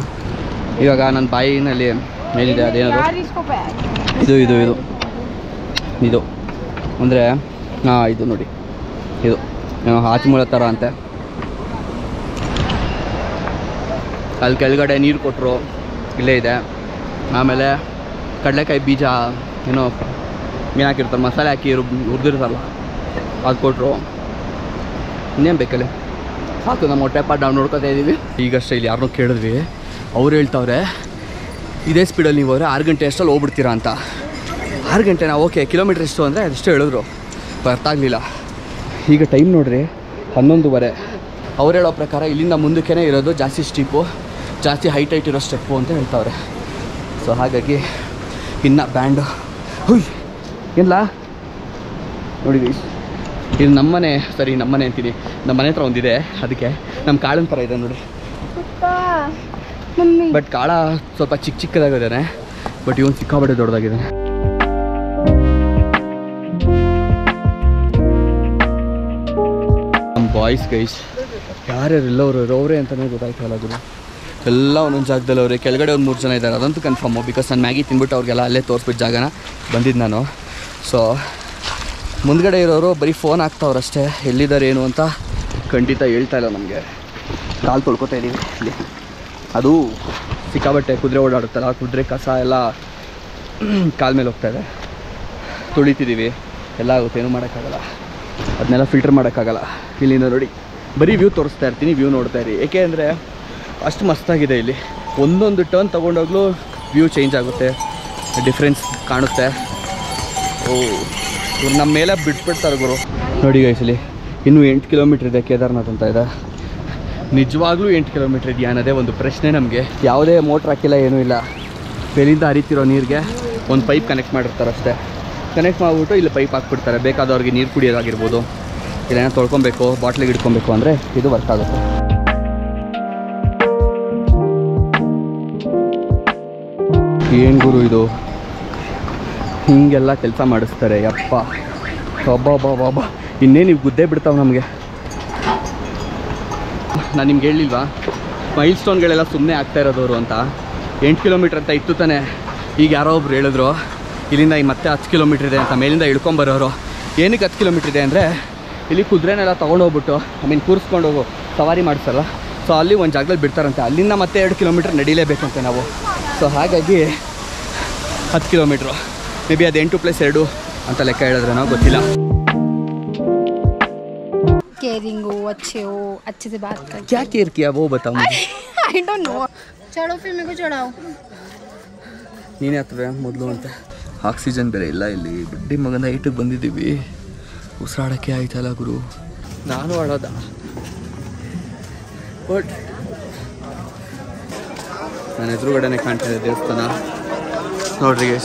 ಇವಾಗ ನನ್ನ ಬಾಯಿನಲ್ಲಿ ಮೇಲಿದೆ ಅದೇನದು ಇದು ಅಂದರೆ ಇದು ನೋಡಿ, ಇದು ಆಚಮೂಲ ಥರ ಅಂತೆ. ಅಲ್ಲಿ ಕೆಳಗಡೆ ನೀರು ಕೊಟ್ಟರು, ಇಲ್ಲೇ ಇದೆ. ಆಮೇಲೆ ಕಡಲೆಕಾಯಿ ಬೀಜ ಏನೋ ಮೀನು ಹಾಕಿರ್ತಾರೆ, ಮಸಾಲೆ ಹಾಕಿ ಹುರಿದಿರ್ತಾರಲ್ಲ ಅದು ಕೊಟ್ಟರು. ಇನ್ನೇನು ಬೇಕಲ್ಲಿ ಸಾಕು, ನಮ್ಮ ಹೊಟ್ಟೆ ಪಾಟ್ ನಾವು ನೋಡ್ಕೊತಾ ಇದ್ದೀವಿ. ಈಗಷ್ಟೇ ಇಲ್ಲಿ ಯಾರನ್ನೂ ಕೇಳಿದ್ವಿ, ಅವ್ರು ಹೇಳ್ತವ್ರೆ ಇದೇ ಸ್ಪೀಡಲ್ಲಿ ನೀವು ಹೋದರೆ 6 ಗಂಟೆ ಅಷ್ಟರಲ್ಲಿ ಹೋಗ್ಬಿಡ್ತೀರಾ ಅಂತ. 6 ಗಂಟೆನಾ? ಓಕೆ, ಕಿಲೋಮೀಟ್ರ್ ಎಷ್ಟು ಅಂದರೆ ಅದಷ್ಟೇ ಹೇಳಿದ್ರು, ಅರ್ಥ ಆಗಲಿಲ್ಲ. ಈಗ ಟೈಮ್ ನೋಡ್ರಿ 11:15. ಅವ್ರು ಹೇಳೋ ಪ್ರಕಾರ ಇಲ್ಲಿಂದ ಮುಂದಕ್ಕೆ ಇರೋದು ಜಾಸ್ತಿ ಸ್ಟೀಪು, ಜಾಸ್ತಿ ಹೈಟ್ ಇರೋ ಸ್ಟೆಪ್ಪು ಅಂತ ಹೇಳ್ತವ್ರೆ. ಸೊ ಹಾಗಾಗಿ ಇನ್ನು ಬ್ಯಾಂಡು ಹುಯ್ ಏನಿಲ್ಲ ನೋಡಿ. ಇದು ನಮ್ಮನೆ, ಸರಿ ನಮ್ಮನೆ ಅಂತೀನಿ, ನಮ್ಮ ಮನೆ ಹತ್ರ ಒಂದಿದೆ, ಅದಕ್ಕೆ ನಮ್ಮ ಕಾಳಿನ ಥರ ಇದೆ ನೋಡಿ. ಬಟ್ ಕಾಳ ಸ್ವಲ್ಪ ಚಿಕ್ಕದಾಗಿದ್ದಾನೆ, ಬಟ್ ಇವನು ಸಿಕ್ಕಾಬಟ್ಟೆ ದೊಡ್ಡದಾಗಿದ್ದಾನೆ. ನಮ್ಮ ಬಾಯ್ಸ್ ಗೈಸ್ ಯಾರ್ಯಾರೆಲ್ಲವರು ಅವರೇ ಅಂತಲೇ ಗೊತ್ತಾಯ್ತಲ್ಲ ಗುರು. ಎಲ್ಲ ಒಂದೊಂದು ಜಾಗದಲ್ಲಿ ಅವರೇ. ಕೆಳಗಡೆ ಒಂದು 3 ಜನ ಇದ್ದಾರೆ, ಅದಂತೂ ಕನ್ಫರ್ಮು. ಬಿಕಾಸ್ ನಾನು ಮ್ಯಾಗಿ ತಿನ್ಬಿಟ್ಟು ಅವ್ರಿಗೆಲ್ಲ ಅಲ್ಲೇ ತೋರಿಸ್ಬಿಟ್ಟು ಜಾಗನ ಬಂದಿದ್ದು ನಾನು. ಸೊ ಮುಂದ್ಗಡೆ ಇರೋರು ಬರೀ ಫೋನ್ ಹಾಕ್ತಾವ್ರಷ್ಟೇ, ಎಲ್ಲಿದ್ದಾರೆ ಏನು ಅಂತ ಖಂಡಿತ ಹೇಳ್ತಾ ಇಲ್ಲ ನಮಗೆ. ಕಾಲು ತೊಳ್ಕೊತಾ ಇದ್ದೀವಿ ಇಲ್ಲಿ. ಅದು ಸಿಕ್ಕಾಬಟ್ಟೆ ಕುದುರೆ ಓಡಾಡುತ್ತಲ್ಲ, ಕುದುರೆ ಕಸ ಎಲ್ಲ ಕಾಲ ಮೇಲೆ ಹೋಗ್ತಾಯಿದೆ. ತುಳಿತಿದ್ದೀವಿ, ಎಲ್ಲ ಆಗುತ್ತೆ, ಏನೂ ಮಾಡೋಕ್ಕಾಗಲ್ಲ. ಅದನ್ನೆಲ್ಲ ಫಿಲ್ಟರ್ ಮಾಡೋಕ್ಕಾಗಲ್ಲ. ಇಲ್ಲಿಂದ ನೋಡಿ ಬರೀ ವ್ಯೂ ತೋರಿಸ್ತಾ ಇರ್ತೀನಿ, ವ್ಯೂ ನೋಡ್ತಾ ಇರಿ. ಏಕೆ ಅಂದರೆ ಅಷ್ಟು ಮಸ್ತಾಗಿದೆ ಇಲ್ಲಿ. ಒಂದೊಂದು ಟರ್ನ್ ತೊಗೊಂಡೋಗ್ಲೂ ವ್ಯೂ ಚೇಂಜ್ ಆಗುತ್ತೆ, ಡಿಫ್ರೆನ್ಸ್ ಕಾಣುತ್ತೆ. ಇವ್ರು ನಮ್ಮ ಮೇಲೆ ಬಿಟ್ಬಿಡ್ತಾರೆ ಗುರು. ನೋಡಿ ಗೈಸಲ್ಲಿ ಇನ್ನೂ 8 ಕಿಲೋಮೀಟ್ರ್ ಇದೆ ಕೇದಾರ್ನಾಥ್ ಅಂತ ಇದೆ. ನಿಜವಾಗ್ಲೂ 8 ಕಿಲೋಮೀಟ್ರ್ ಇದೆಯಾ ಅನ್ನೋದೇ ಒಂದು ಪ್ರಶ್ನೆ ನಮಗೆ. ಯಾವುದೇ ಮೋಟ್ರ್ ಹಾಕಿಲ್ಲ, ಏನೂ ಇಲ್ಲ. ಬೆಳಿಂದ ಹರಿತಿರೋ ನೀರಿಗೆ ಒಂದು ಪೈಪ್ ಕನೆಕ್ಟ್ ಮಾಡಿರ್ತಾರೆ ಅಷ್ಟೇ. ಕನೆಕ್ಟ್ ಮಾಡಿಬಿಟ್ಟು ಇಲ್ಲಿ ಪೈಪ್ ಹಾಕ್ಬಿಡ್ತಾರೆ. ಬೇಕಾದವ್ರಿಗೆ ನೀರು ಕುಡಿಯೋದಾಗಿರ್ಬೋದು, ಇಲ್ಲೇನೋ ತೊಳ್ಕೊಬೇಕು, ಬಾಟ್ಲಿಗೆ ಇಟ್ಕೊಬೇಕು ಅಂದರೆ ಇದು ವರ್ಕ್ ಆಗುತ್ತೆ. ಏನು ಗುರು ಇದು, ಹೀಗೆಲ್ಲ ಕೆಲಸ ಮಾಡಿಸ್ತಾರೆ ಯಪ್ಪ. ಬಾಬಾ ಇನ್ನೇನು ನೀವು ಗುದ್ದೇ ಬಿಡ್ತಾವೆ ನಮಗೆ. ನಾನು ನಿಮ್ಗೆ ಹೇಳಿಲ್ವಾ ಮೈಲ್ ಸ್ಟೋನ್ಗಳೆಲ್ಲ ಸುಮ್ಮನೆ ಆಗ್ತಾ ಇರೋದವರು ಅಂತ. 8 ಕಿಲೋಮೀಟ್ರ್ ಅಂತ ಇತ್ತು ತಾನೆ. ಈಗ ಯಾರೋ ಒಬ್ರು ಹೇಳಿದ್ರು ಇಲ್ಲಿಂದ ಮತ್ತೆ 10 ಕಿಲೋಮೀಟ್ರ್ ಇದೆ ಅಂತ. ಮೇಲಿಂದ ಇಳ್ಕೊಂಬರೋರು. ಏನಕ್ಕೆ 10 ಕಿಲೋಮೀಟ್ರ್ ಇದೆ ಅಂದರೆ ಇಲ್ಲಿ ಕುದುರೆನೆಲ್ಲ ತೊಗೊಂಡೋಗ್ಬಿಟ್ಟು ಕೂರಿಸ್ಕೊಂಡು ಹೋಗೋ ಸವಾರಿ ಮಾಡಿಸಲ್ಲ. ಸೊ ಅಲ್ಲಿ ಒಂದು ಜಾಗದಲ್ಲಿ ಬಿಡ್ತಾರಂತೆ. ಅಲ್ಲಿಂದ ಮತ್ತೆ 2 ಕಿಲೋಮೀಟ್ರ್ ನಡೀಲೇಬೇಕಂತೆ ನಾವು. ಸೊ ಹಾಗಾಗಿ 10 ಕಿಲೋಮೀಟ್ರು ಮೇ ಬಿ ಅದು 8+2 ಅಂತ ಲೆಕ್ಕ ಹೇಳಿದ್ರೆ ನಾವು ಗೊತ್ತಿಲ್ಲ. केयरिंग हो, अच्छे हो, अच्छे से बात कर. क्या केयर किया वो बताओ मुझे. I don't know. चढ़ो फिर मेरे को चढ़ाओ. ನೀನೇ ಹತ್ತವೆ ಮೊದಲು ಅಂತ. ಆಕ್ಸಿಜನ್ ಬೇರೆ ಇಲ್ಲ ಇಲ್ಲಿ. ಬಡ್ಡಿ ಮಗನ ಐಟಿಗೆ ಬಂದಿದ್ದೀವಿ. ಉಸಿರಾಡೋಕ್ಕೆ ಆಯ್ತಲ್ಲ ಗುರು. ನಾನು ಆಡೋದ ಬಟ್ ನನ್ನ ಎದುರುಗಡೆನೆ ಕಾಣ್ತಾ ಇದೆ ದೇವಸ್ಥಾನ ನೋಡ್ರಿ.